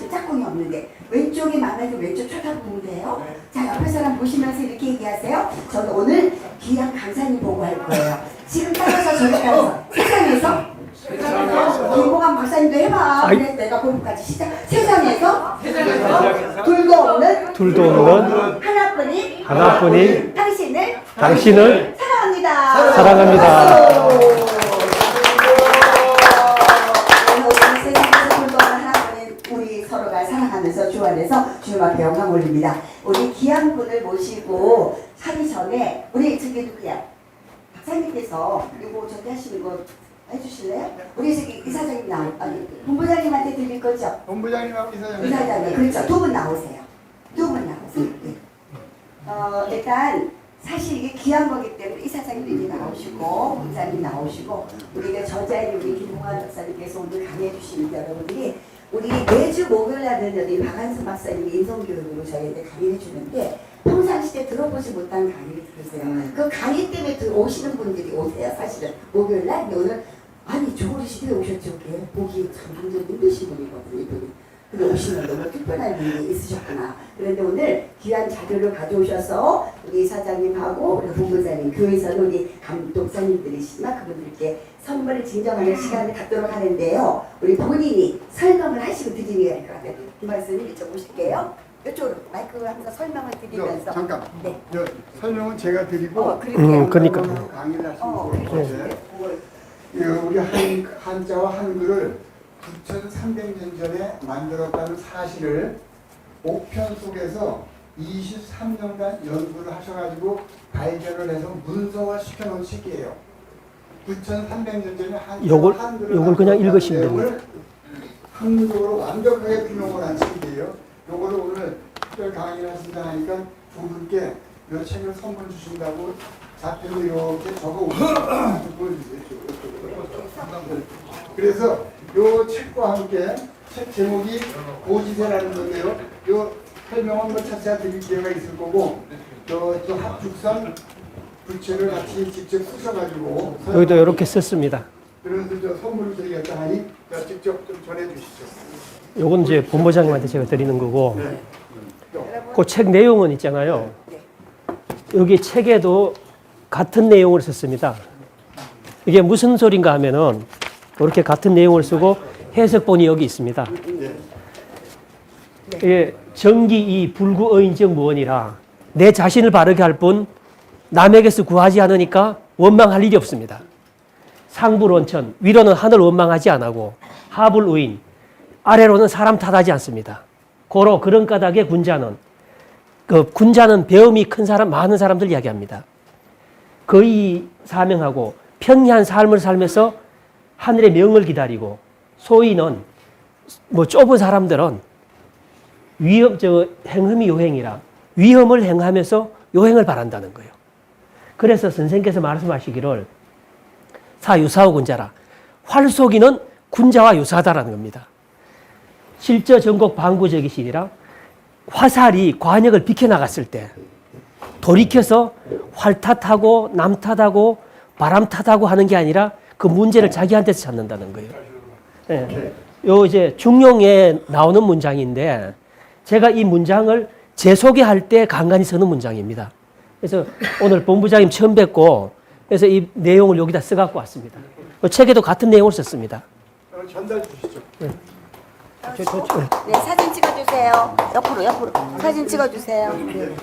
없는데 짝꿍이 없는데 왼쪽이 많아도 왼쪽 쳐다보면 돼요. 자, 옆에 사람 보시면서 이렇게 얘기하세요. 저는 오늘 귀한 강사님 보고 할 거예요. 지금 따라서 저기 따라서 세상에서 김보관 박사님도 해봐. 그래서 내가 본까지 시작. 세상에서 둘도 없는 하나뿐인 당신을 사랑합니다. 사랑합니다. 우리 서로가 사랑하면서 주안에서 주님 앞에 영광 올립니다. 우리 귀한 분을 모시고 하기 전에 우리 저기 누구야? 박사님께서 이거 저기 하시는 거 해주실래요? 우리 저기 이사장님 아니 본부장님한테 드릴 거죠? 본부장님하고 이사장님. 이사장님 그렇죠. 두 분 나오세요. 네. 일단 사실 이게 귀한 거기 때문에 이사장님이 나오시고 본사님 나오시고 우리가 저자인 우리 김홍환 박사님께서 오늘 강의해 주시는 여러분들이 우리 매주 목요일날은 우리 박한순 박사님이 인성교육으로 저희한테 강의해 주는데 평상시에 들어보지 못한 강의를 들으세요. 그 강의 때문에 오시는 분들이 오세요. 사실은 목요일날. 근데 오늘 아니 좋은 시대에 오셨죠. 보기 참 완전 힘드신 분이거든요. 이분이. 근데 오시면 너무 특별한 분이 있으셨구나. 그런데 오늘 귀한 자료를 가져오셔서 우리 사장님하고 우리 본부장님, 교회에서는 우리 감독사님들이시지만 그분들께 선물을 증정하는 시간을 갖도록 하는데요. 우리 본인이 설명을 하시고 드리는 것 같아요. 김박사님 이쪽 오실게요. 이쪽으로 마이크 하면서 설명을 드리면서. 잠깐. 네. 설명은 제가 드리고. 그러니까. 강의를 하시는 거예요. 우리 한자와 한글을 9,300년 전에 만들었다는 사실을 옥편 속에서 23년간 연구를 하셔가지고 발견을 해서 문서화 시켜놓은 책이에요. 9,300년 전에 요걸 그냥 읽으시면 됩니다. 학문적으로 완벽하게 규명을 한 책이에요. 요거를 오늘 특별 강의를 하신다 하니까 두 분께 이 책을 선물 주신다고 자표로 이렇게 적어 보여주세요. 그래서 요 책과 함께 책 제목이 고지세라는 건데요. 요 설명은 뭐 차차 드릴 기회가 있을 거고 또 합죽선 부채를 같이 직접 쓰셔가지고 여기도 이렇게 썼습니다. 그래서 저 선물을 드리겠다 하니 직접 좀 전해주시죠. 요건 이제 본부장님한테 제가 드리는 거고 네. 그 책 내용은 있잖아요. 여기 책에도 같은 내용을 썼습니다. 이게 무슨 소린가 하면은 이렇게 같은 내용을 쓰고 해석본이 여기 있습니다. 이게 정기이 불구어인적 무언이라 내 자신을 바르게 할 뿐 남에게서 구하지 않으니까 원망할 일이 없습니다. 상불원천, 위로는 하늘 원망하지 않고 하불우인, 아래로는 사람 탓하지 않습니다. 고로 그런 까닭에 군자는 군자는 배움이 큰 사람, 많은 사람들 이야기합니다. 거의 사명하고 편리한 삶을 살면서 하늘의 명을 기다리고 소위는 뭐 좁은 사람들은 행흠이 요행이라 위험을 행하면서 요행을 바란다는 거예요. 그래서 선생께서 말씀하시기를 사유사오 군자라 활쏘기는 군자와 유사하다라는 겁니다. 실저 전국 방구적이시리라 화살이 관역을 비켜나갔을 때 돌이켜서 활 탓하고 남 탓하고 바람 탓하고 하는 게 아니라 그 문제를 자기한테서 찾는다는 거예요. 네. 요 이제 중용에 나오는 문장인데 제가 이 문장을 재소개할 때 간간히 쓰는 문장입니다. 그래서 오늘 본부장님 처음 뵙고 그래서 이 내용을 여기다 써갖고 왔습니다. 책에도 같은 내용을 썼습니다. 전달 주시죠. 네, 사진 찍어주세요. 옆으로 사진 찍어주세요. 네.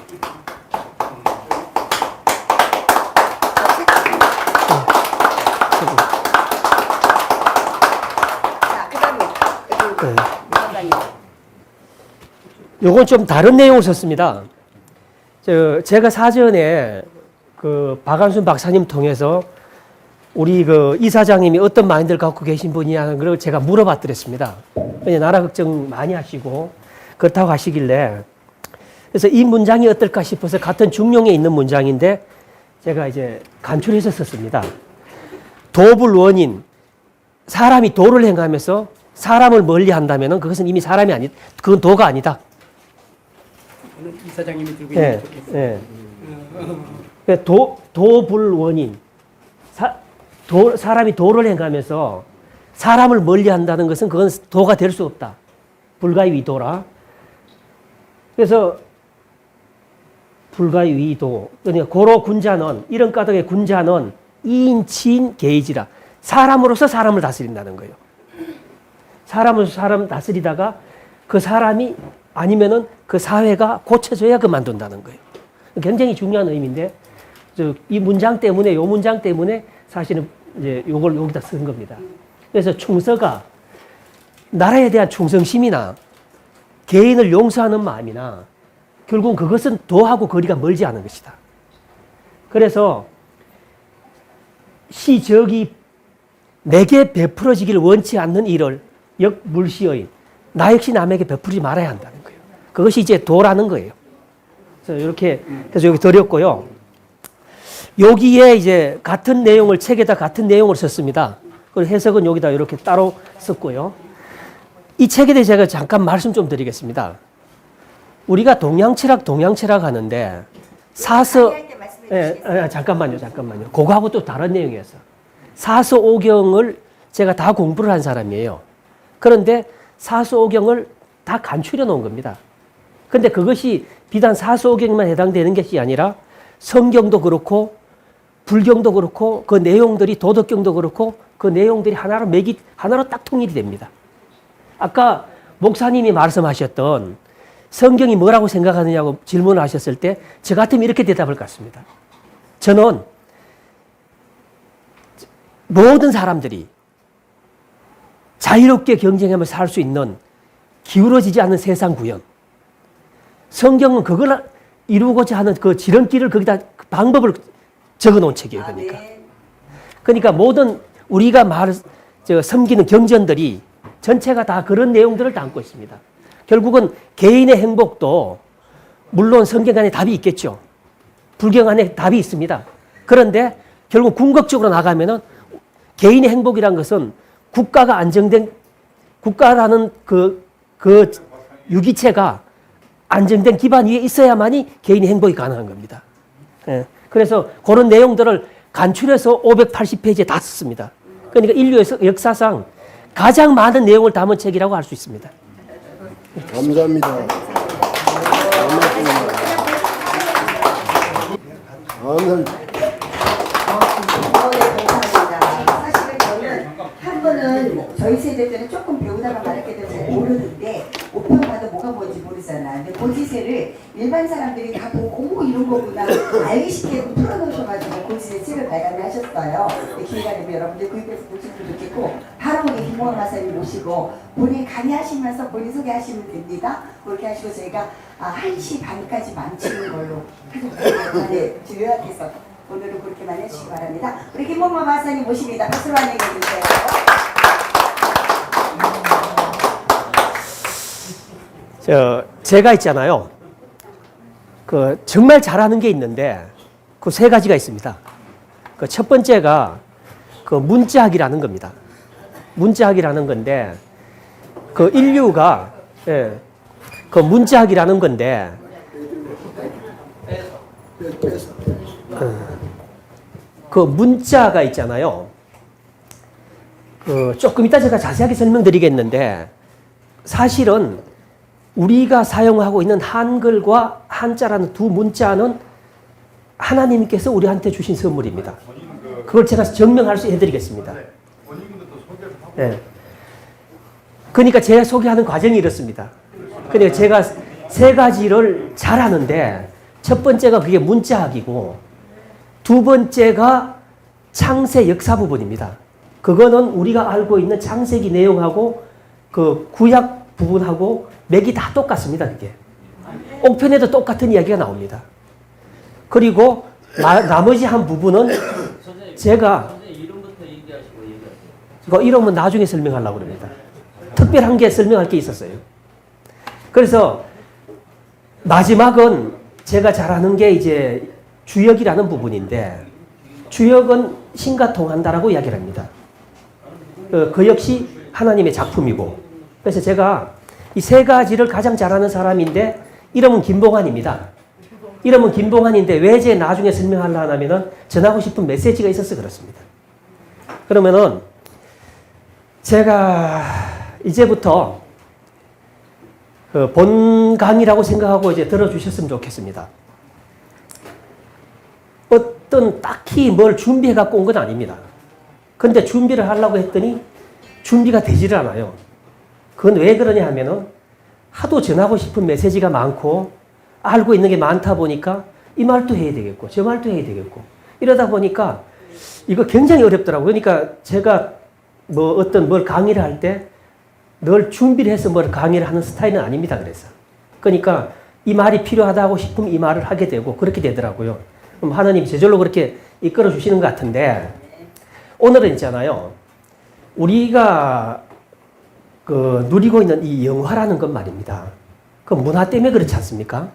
자, 그다음에 요건 좀 다른 내용을 썼습니다. 제가 사전에 그 박한순 박사님 통해서 우리 그 이사장님이 어떤 마인드를 갖고 계신 분이냐는 걸 제가 물어봤더랬습니다. 나라 걱정 많이 하시고 그렇다고 하시길래 그래서 이 문장이 어떨까 싶어서 같은 중용에 있는 문장인데 제가 이제 간추려서 썼습니다. 도불원인 사람이 도를 행하면서 사람을 멀리 한다면 그것은 이미 사람이 아니, 그건 도가 아니다. 이사장님이 들고 있는 네. 도불원인 사람이 도를 행하면서 사람을 멀리 한다는 것은 그건 도가 될 수 없다. 불가의 위도라. 그래서 불가의 위도, 그러니까 고로 군자는, 이런 가덕의 군자는 이인치인 계이지라. 사람으로서 사람을 다스린다는 거예요. 사람으로서 사람 다스리다가 그 사람이 아니면은 그 사회가 고쳐져야 그만둔다는 거예요. 굉장히 중요한 의미인데, 이 문장 때문에, 요 문장 때문에 사실은 이제 요걸 여기다 쓴 겁니다. 그래서 충서가 나라에 대한 충성심이나 개인을 용서하는 마음이나 결국은 그것은 도하고 거리가 멀지 않은 것이다. 그래서 시적이 내게 베풀어지기를 원치 않는 일을 역물시의 나 역시 남에게 베풀지 말아야 한다는 거예요. 그것이 이제 도라는 거예요. 그래서 이렇게 해서 여기 드렸고요. 여기에 이제 같은 내용을 책에다 같은 내용을 썼습니다. 그리고 해석은 여기다 이렇게 따로 썼고요. 이 책에 대해서 제가 잠깐 말씀 좀 드리겠습니다. 우리가 동양철학 하는데 사서 잠깐만요. 그거하고 또 다른 내용이었어. 사서오경을 제가 다 공부를 한 사람이에요. 그런데 사서오경을 다 간추려 놓은 겁니다. 그런데 그것이 비단 사서오경만 해당되는 것이 아니라 성경도 그렇고 불경도 그렇고 그 내용들이 도덕경도 그렇고 그 내용들이 하나로 딱 통일이 됩니다. 아까 목사님이 말씀하셨던 성경이 뭐라고 생각하느냐고 질문을 하셨을 때 저 같으면 이렇게 대답할 것 같습니다. 저는 모든 사람들이 자유롭게 경쟁하며 살 수 있는 기울어지지 않는 세상 구현. 성경은 그걸 이루고자 하는 그 지름길을 거기다 그 방법을 적어 놓은 책이에요. 그러니까 모든 우리가 섬기는 경전들이 전체가 다 그런 내용들을 담고 있습니다. 결국은 개인의 행복도 물론 성경 안에 답이 있겠죠. 불경 안에 답이 있습니다. 그런데 결국 궁극적으로 나가면은 개인의 행복이란 것은 국가가 안정된 국가라는 그 유기체가 안정된 기반 위에 있어야만이 개인의 행복이 가능한 겁니다. 예. 그래서 그런 내용들을 간추려서 580페이지에 다 썼습니다. 그러니까 인류의 역사상 가장 많은 내용을 담은 책이라고 할 수 있습니다. 감사합니다. 감사합니다. 사실은 저는 한 번은 저희 세대 때는 조금 배우다가 말했게 되면 잘 모르는데 오평 봐도 뭐가 뭔지 모르잖아. 근데 고지세를 일반 사람들이 다 보고 이런 거구나 알기 쉽게 풀어놓으셔가지고 고지세 책을 발간을 하셨어요. 기회가 되면 여러분들 구입해서 보시면 좋겠고 바로 우리 김홍원 마사님 모시고 본인 강의하시면서 본인 소개하시면 됩니다. 그렇게 하시고 저희가 1시 반까지 마치는 걸로 요약해서 오늘은 그렇게만 해주시기 바랍니다. 우리 김홍원 마사님 모십니다. 박수로 환영해 주세요. 제가 있잖아요. 정말 잘하는 게 있는데 그 세 가지가 있습니다. 첫 번째가 문자학이라는 겁니다. 문자학이라는 건데 인류가 문자학이라는 건데 문자가 있잖아요. 조금 이따 제가 자세하게 설명드리겠는데 사실은 우리가 사용하고 있는 한글과 한자라는 두 문자는 하나님께서 우리한테 주신 선물입니다. 그걸 제가 증명할 수 해드리겠습니다. 네. 그러니까 제가 소개하는 과정이 이렇습니다. 그러니까 제가 세 가지를 잘하는데 첫 번째가 그게 문자학이고 두 번째가 창세 역사 부분입니다. 그거는 우리가 알고 있는 창세기 내용하고 그 구약 부분하고 맥이 다 똑같습니다. 그게 옥편에도 똑같은 이야기가 나옵니다. 그리고 나머지 한 부분은 제가 그 이름은 나중에 설명하려고 합니다. 특별한 게 설명할 게 있었어요. 그래서 마지막은 제가 잘하는 게 이제 주역이라는 부분인데 주역은 신과 통한다라고 이야기를 합니다. 그 역시 하나님의 작품이고 그래서 제가 이 세 가지를 가장 잘하는 사람인데 이름은 김봉환입니다. 이름은 김봉환인데 왜 제 나중에 설명하려 하냐면은 전하고 싶은 메시지가 있어서 그렇습니다. 그러면은 제가 이제부터 본 강의라고 생각하고 이제 들어주셨으면 좋겠습니다. 어떤 딱히 뭘 준비해 갖고 온 건 아닙니다. 근데 준비를 하려고 했더니 준비가 되지를 않아요. 그건 왜 그러냐 하면은 하도 전하고 싶은 메시지가 많고 알고 있는 게 많다 보니까 이 말도 해야 되겠고 저 말도 해야 되겠고 이러다 보니까 이거 굉장히 어렵더라고요. 그러니까 제가 뭐 어떤 뭘 강의를 할 때 늘 준비를 해서 뭘 강의를 하는 스타일은 아닙니다. 그래서. 그러니까 이 말이 필요하다고 싶으면 이 말을 하게 되고 그렇게 되더라고요. 그럼 하나님이 저절로 그렇게 이끌어 주시는 것 같은데 오늘은 있잖아요. 우리가 누리고 있는 이 영화라는 것 말입니다. 그 문화 때문에 그렇지 않습니까?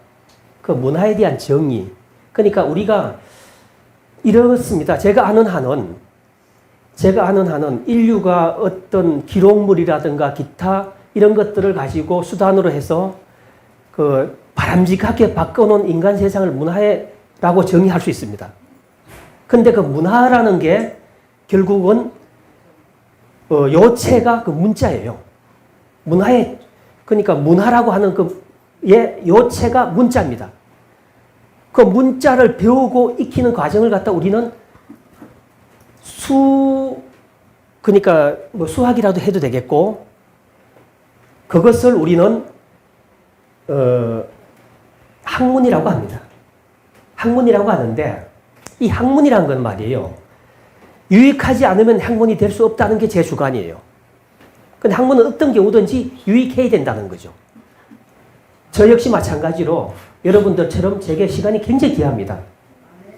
그 문화에 대한 정의. 그러니까 우리가 이렇습니다. 제가 아는 한은 인류가 어떤 기록물이라든가 기타 이런 것들을 가지고 수단으로 해서 그 바람직하게 바꿔놓은 인간 세상을 문화라고 정의할 수 있습니다. 근데 그 문화라는 게 결국은 요체가 그 문자예요. 문화의 그러니까 문화라고 하는 그의 요체가 문자입니다. 그 문자를 배우고 익히는 과정을 갖다 우리는 그러니까 뭐 수학이라도 해도 되겠고 그것을 우리는 학문이라고 합니다. 학문이라고 하는데 이 학문이란 건 말이에요. 유익하지 않으면 학문이 될 수 없다는 게 제 주관이에요. 근데 학문은 어떤 경우든지 유익해야 된다는 거죠. 저 역시 마찬가지로 여러분들처럼 제게 시간이 굉장히 귀합니다.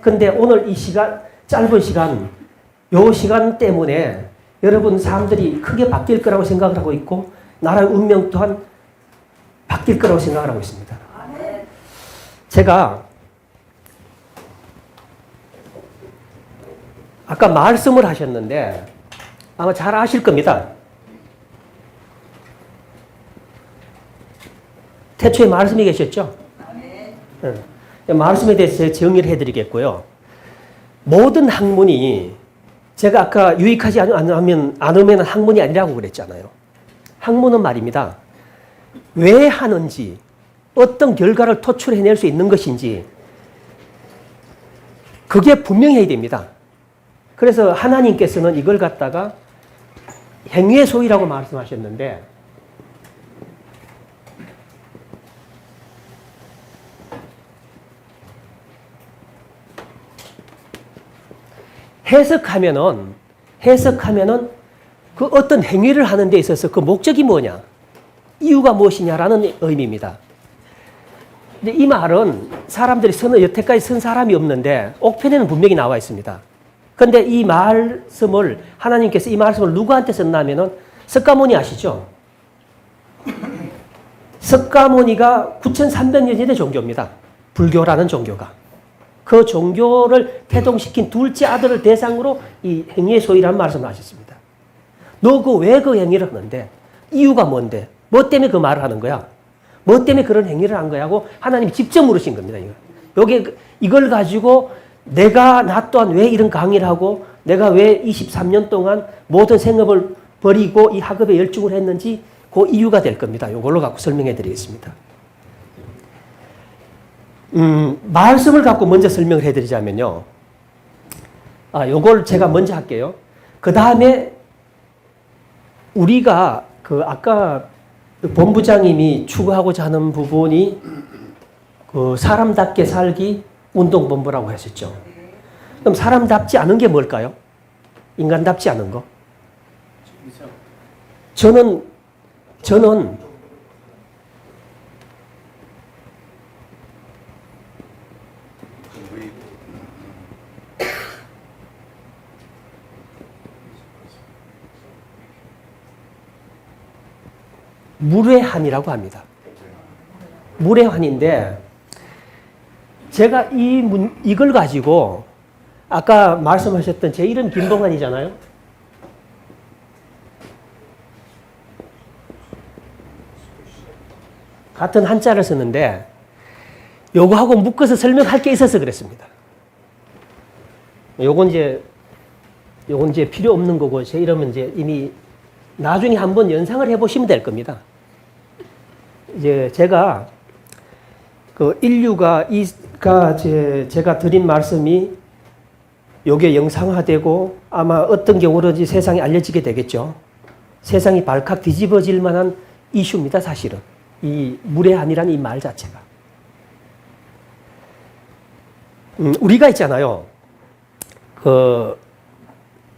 근데 오늘 이 시간, 짧은 시간, 요 시간 때문에 여러분 사람들이 크게 바뀔 거라고 생각을 하고 있고 나라의 운명 또한 바뀔 거라고 생각을 하고 있습니다. 제가 아까 말씀을 하셨는데 아마 잘 아실 겁니다. 태초에 말씀이 계셨죠? 말씀에 대해서 정리를 해드리겠고요. 모든 학문이 제가 아까 유익하지 않으면 학문이 아니라고 그랬잖아요. 학문은 말입니다. 왜 하는지, 어떤 결과를 도출해낼 수 있는 것인지 그게 분명해야 됩니다. 그래서 하나님께서는 이걸 갖다가 행위의 소위라고 말씀하셨는데 해석하면은 그 어떤 행위를 하는 데 있어서 그 목적이 뭐냐, 이유가 무엇이냐라는 의미입니다. 근데 이 말은 사람들이 여태까지 쓴 사람이 없는데 옥편에는 분명히 나와 있습니다. 그런데 이 말씀을 하나님께서 이 말씀을 누구한테 썼냐면은 석가모니 아시죠? 석가모니가 9300년 전의 종교입니다. 불교라는 종교가. 그 종교를 태동시킨 둘째 아들을 대상으로 이 행위의 소위라는 말씀을 하셨습니다. 너 왜 그 행위를 하는데? 이유가 뭔데? 뭐 때문에 그 말을 하는 거야? 뭐 때문에 그런 행위를 한 거야? 하고 하나님이 직접 물으신 겁니다. 이걸 가지고 나 또한 왜 이런 강의를 하고 내가 왜 23년 동안 모든 생업을 버리고 이 학업에 열중을 했는지 그 이유가 될 겁니다. 이걸로 갖고 설명해 드리겠습니다. 말씀을 갖고 먼저 설명을 해드리자면요. 요걸 제가 먼저 할게요. 그 다음에 우리가 아까 본부장님이 추구하고자 하는 부분이 사람답게 살기 운동본부라고 하셨죠. 그럼 사람답지 않은 게 뭘까요? 인간답지 않은 거? 저는 무례한이라고 합니다. 무례한인데 제가 이걸 가지고 아까 말씀하셨던 제 이름 김동환이잖아요. 같은 한자를 쓰는데 요거하고 묶어서 설명할 게 있어서 그랬습니다. 요건 이제 필요 없는 거고 제 이름은 이제 이미 나중에 한번 연상을 해보시면 될 겁니다. 이제 제가 그 인류가 제가 드린 말씀이 요게 영상화되고 아마 어떤 경우든지 세상에 알려지게 되겠죠. 세상이 발칵 뒤집어질 만한 이슈입니다, 사실은. 이 무례함이라는 이 말 자체가. 우리가 있잖아요.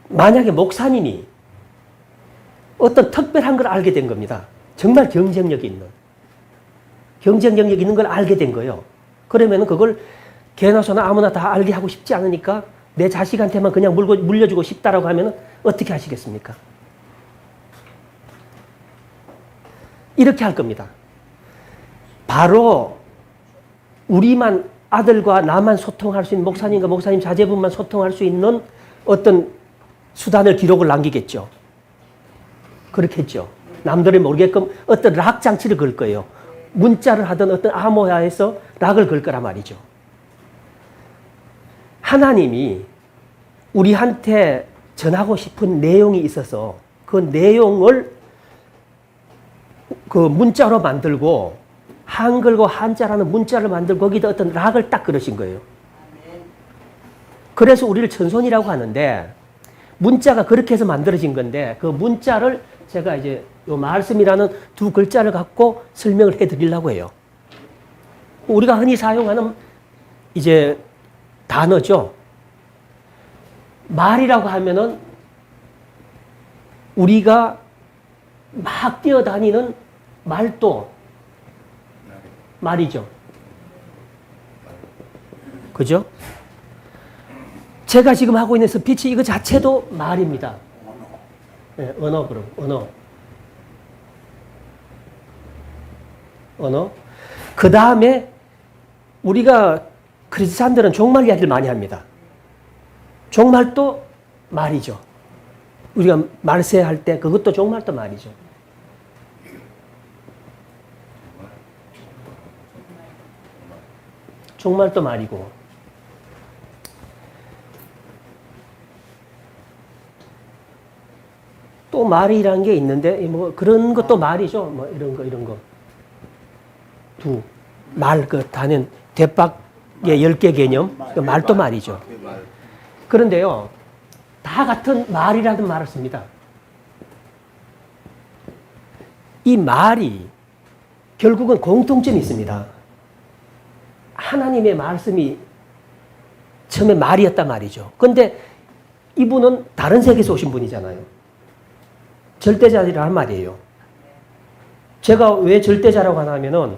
만약에 목사님이 어떤 특별한 걸 알게 된 겁니다. 정말 경쟁력이 있는 걸 알게 된 거예요. 그러면 그걸 개나 소나 아무나 다 알게 하고 싶지 않으니까 내 자식한테만 그냥 물려주고 싶다라고 하면 어떻게 하시겠습니까? 이렇게 할 겁니다. 바로 우리만 아들과 나만 소통할 수 있는 목사님과 목사님 자제분만 소통할 수 있는 어떤 수단을 기록을 남기겠죠. 그렇겠죠. 남들이 모르게끔 어떤 락 장치를 걸 거예요. 문자를 하던 어떤 암호화해서 락을 걸 거란 말이죠. 하나님이 우리한테 전하고 싶은 내용이 있어서 그 내용을 그 문자로 만들고 한글과 한자라는 문자를 만들고 거기다 어떤 락을 딱 걸으신 거예요. 그래서 우리를 천손이라고 하는데 문자가 그렇게 해서 만들어진 건데 그 문자를 제가 이제 요 말씀이라는 두 글자를 갖고 설명을 해 드리려고 해요. 우리가 흔히 사용하는 이제 단어죠. 말이라고 하면은 우리가 막 뛰어다니는 말도 말이죠. 그죠? 제가 지금 하고 있는 스피치 이거 자체도 말입니다. 네, 언어. 그 다음에 우리가 크리스찬들은 종말 이야기를 많이 합니다. 종말도 말이죠. 우리가 말세할 때 그것도 종말도 말이죠. 종말도 말이고. 또 말이라는 게 있는데 뭐 그런 것도 말이죠. 뭐 이런 거. 말 그 단연 대박의 10개 개념 그 말도 말이죠. 그런데요. 다 같은 말이라는 말을 씁니다. 이 말이 결국은 공통점이 있습니다. 하나님의 말씀이 처음에 말이었단 말이죠. 그런데 이분은 다른 세계에서 오신 분이잖아요. 절대자라는 말이에요. 제가 왜 절대자라고 하냐면은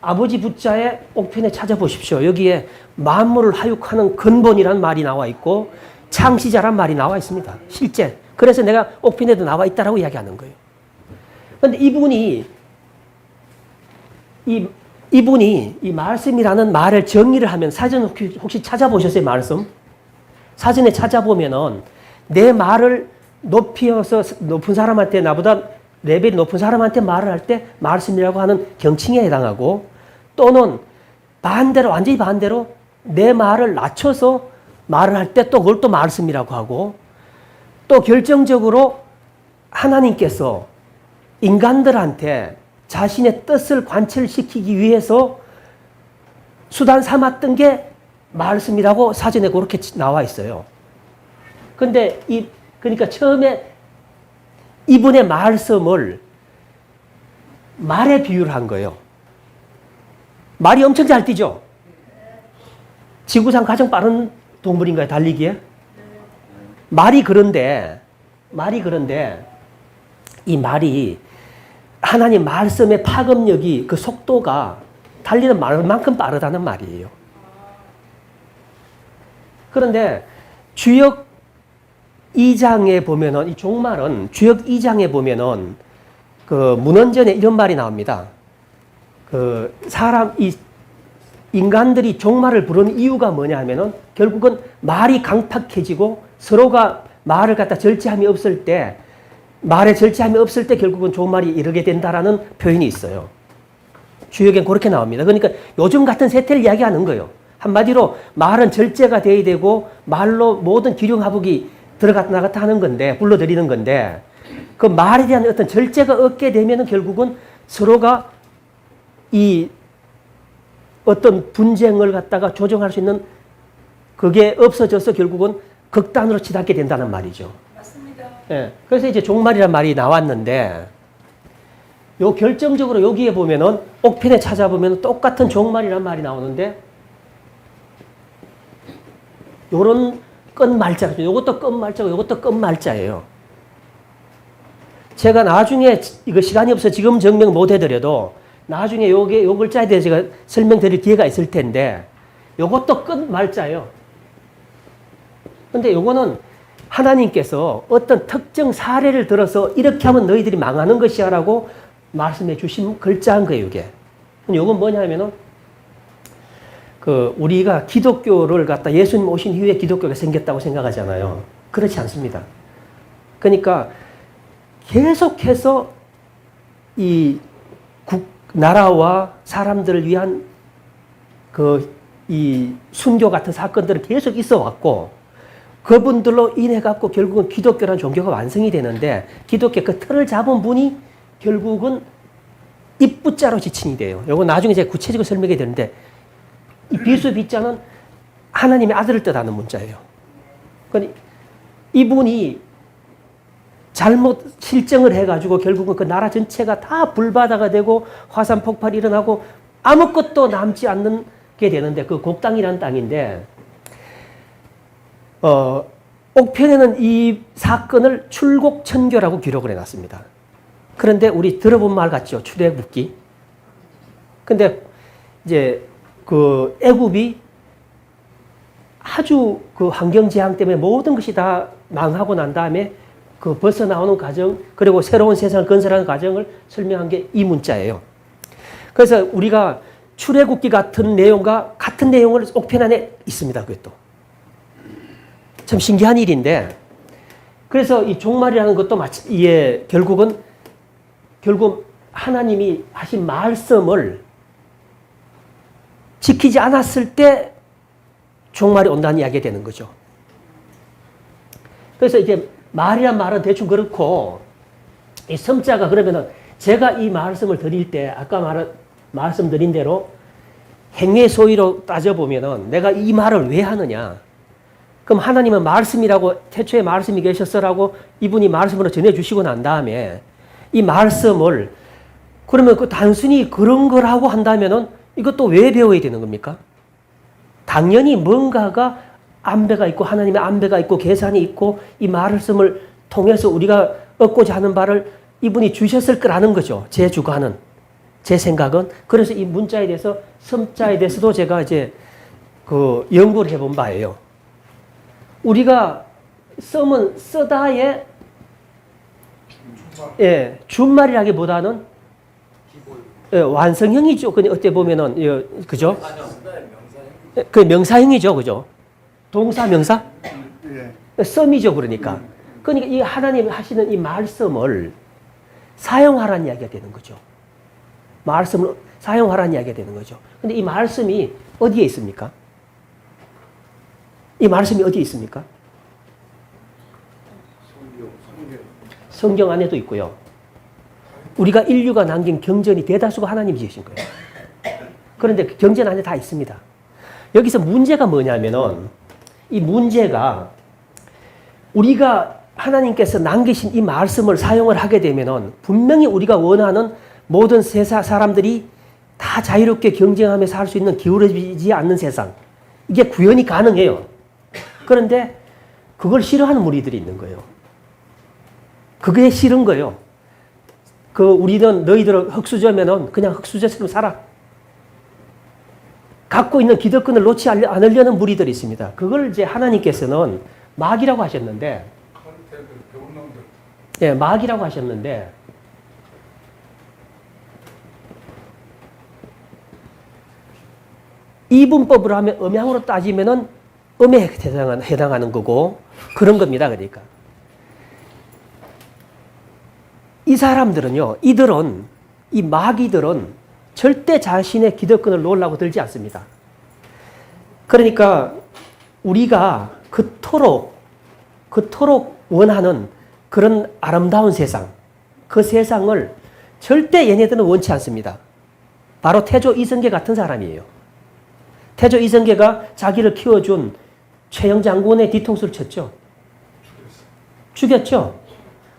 아버지 부자의 옥편에 찾아보십시오. 여기에 만물을 하육하는 근본이라는 말이 나와 있고 창시자란 말이 나와 있습니다. 실제. 그래서 내가 옥편에도 나와 있다라고 이야기하는 거예요. 그런데 이분이 이 말씀이라는 말을 정의를 하면 사전 혹시 찾아보셨어요? 말씀? 사전에 찾아보면은 내 말을 높이어서 높은 사람한테 나보다 레벨이 높은 사람한테 말을 할 때 말씀이라고 하는 경칭에 해당하고 또는 반대로 완전히 반대로 내 말을 낮춰서 말을 할 때 또 그걸 또 말씀이라고 하고 또 결정적으로 하나님께서 인간들한테 자신의 뜻을 관철시키기 위해서 수단 삼았던 게 말씀이라고 사전에 그렇게 나와 있어요. 근데 그러니까 처음에 이분의 말씀을 말에 비유를 한 거예요. 말이 엄청 잘 뛰죠? 지구상 가장 빠른 동물인가요? 달리기에? 말이 그런데 이 말이 하나님 말씀의 파급력이 그 속도가 달리는 말만큼 빠르다는 말이에요. 그런데 주역 2장에 보면은 이 종말은 주역 2장에 보면은 그 문헌전에 이런 말이 나옵니다. 그 인간들이 종말을 부르는 이유가 뭐냐 하면은 결국은 말이 강팍해지고 서로가 말을 갖다 절제함이 없을 때 말에 절제함이 없을 때 결국은 종말이 이르게 된다라는 표현이 있어요. 주역엔 그렇게 나옵니다. 그러니까 요즘 같은 세태를 이야기하는 거예요. 한마디로 말은 절제가 돼야 되고 말로 모든 기륭하복이 들어갔다 나갔다 하는 건데 불러들이는 건데 그 말에 대한 어떤 절제가 없게 되면은 결국은 서로가 이 어떤 분쟁을 갖다가 조정할 수 있는 그게 없어져서 결국은 극단으로 치닫게 된다는 말이죠. 맞습니다. 예. 그래서 이제 종말이란 말이 나왔는데, 요 결정적으로 여기에 보면은, 옥편에 찾아보면 똑같은 종말이란 말이 나오는데, 요런 끝말자죠. 요것도 끝말자고 요것도 끝말자예요. 제가 나중에 이거 시간이 없어 지금 증명 못 해드려도 나중에 요 글자에 대해서 제가 설명드릴 기회가 있을 텐데, 요것도 끝말자예요. 근데 요거는 하나님께서 어떤 특정 사례를 들어서 이렇게 하면 너희들이 망하는 것이야 라고 말씀해 주신 글자인 거예요, 이게. 요건 뭐냐면은, 우리가 기독교를 갖다 예수님 오신 이후에 기독교가 생겼다고 생각하잖아요. 그렇지 않습니다. 그러니까 계속해서 이 나라와 사람들을 위한 이 순교 같은 사건들은 계속 있어 왔고, 그분들로 인해 갖고 결국은 기독교라는 종교가 완성이 되는데, 기독교 그 틀을 잡은 분이 결국은 입부자로 지칭이 돼요. 요거 나중에 제가 구체적으로 설명해 드리는데, 이 비수비자는 하나님의 아들을 뜻하는 문자예요. 그러니까 이분이 잘못 실정을 해가지고 결국은 그 나라 전체가 다 불바다가 되고 화산 폭발이 일어나고 아무것도 남지 않는 게 되는데, 그 곡당이라는 땅인데, 옥편에는 이 사건을 출곡천교라고 기록을 해놨습니다. 그런데 우리 들어본 말 같죠? 출애굽기. 근데 이제 애굽이 아주 환경 재앙 때문에 모든 것이 다 망하고 난 다음에 벗어나오는 과정, 그리고 새로운 세상을 건설하는 과정을 설명한 게 이 문자예요. 그래서 우리가 출애굽기 같은 내용과 같은 내용을 옥편 안에 있습니다. 그것도. 참 신기한 일인데, 그래서 이 종말이라는 것도 결국 하나님이 하신 말씀을 지키지 않았을 때 종말이 온다는 이야기가 되는 거죠. 그래서 이제 말이란 말은 대충 그렇고, 이 섬자가 그러면은 제가 이 말씀을 드릴 때 아까 말씀드린 대로 행위 소위로 따져보면은 내가 이 말을 왜 하느냐? 그럼 하나님은 말씀이라고, 태초에 말씀이 계셨어라고 이분이 말씀으로 전해주시고 난 다음에 이 말씀을, 그러면 단순히 그런 거라고 한다면은 이것도 왜 배워야 되는 겁니까? 당연히 뭔가가 안배가 있고 하나님의 안배가 있고 계산이 있고 이 말씀을 통해서 우리가 얻고자 하는 바를 이분이 주셨을 거라는 거죠. 제 주관은, 제 생각은. 그래서 이 문자에 대해서, 섬자에 대해서도 제가 이제 연구를 해본 바예요. 우리가 썸은 쓰다의 준말이라기보다는 완성형이죠. 어떻게 보면은 그죠? 그 명사형이죠, 그죠? 동사 명사? 썸이죠, 그러니까. 그러니까 이 하나님 하시는 이 말씀을 사용하라는 이야기가 되는 거죠. 말씀을 사용하라는 이야기가 되는 거죠. 근데 이 말씀이 어디에 있습니까? 이 말씀이 어디에 있습니까? 성경 안에도 있고요. 우리가 인류가 남긴 경전이 대다수가 하나님이 지으신 거예요. 그런데 그 경전 안에 다 있습니다. 여기서 문제가 뭐냐면은, 이 문제가 우리가 하나님께서 남기신 이 말씀을 사용을 하게 되면은 분명히 우리가 원하는 모든 세상 사람들이 다 자유롭게 경쟁하며 살 수 있는 기울어지지 않는 세상, 이게 구현이 가능해요. 그런데 그걸 싫어하는 무리들이 있는 거예요. 그게 싫은 거예요. 우리는 너희들은 흙수저면은 그냥 흙수저처럼 살아. 갖고 있는 기득권을 놓지 않으려는 무리들이 있습니다. 그걸 이제 하나님께서는 마귀라고 하셨는데, 마귀라고 하셨는데, 이분법으로 하면 음양으로 따지면은 음에 해당하는 거고, 그런 겁니다. 그러니까. 이 사람들은요, 이 마귀들은 절대 자신의 기득권을 놓으려고 들지 않습니다. 그러니까 우리가 그토록 원하는 그런 아름다운 세상, 그 세상을 절대 얘네들은 원치 않습니다. 바로 태조 이성계 같은 사람이에요. 태조 이성계가 자기를 키워준 최영 장군의 뒤통수를 쳤죠. 죽였죠.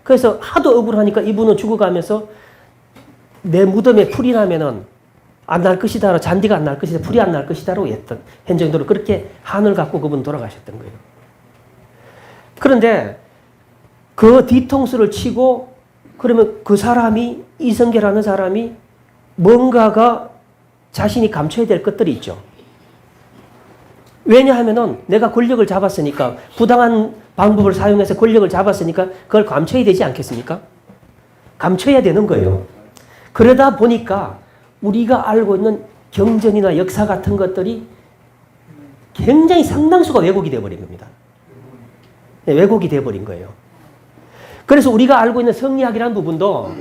그래서 하도 억울하니까 이분은 죽어가면서 내 무덤에 풀이 나면은 안 날 것이다. 잔디가 안 날 것이다. 풀이 안 날 것이다라고 했던 현 정도로 그렇게 한을 갖고 그분 돌아가셨던 거예요. 그런데 그 뒤통수를 치고 그러면 그 사람이 이성계라는 사람이 뭔가가 자신이 감춰야 될 것들이 있죠. 왜냐하면은 내가 권력을 잡았으니까 부당한 방법을 사용해서 권력을 잡았으니까 그걸 감춰야 되지 않겠습니까? 감춰야 되는 거예요. 그러다 보니까 우리가 알고 있는 경전이나 역사 같은 것들이 굉장히 상당수가 왜곡이 되어버린 겁니다. 네, 왜곡이 되어버린 거예요. 그래서 우리가 알고 있는 성리학이라는 부분도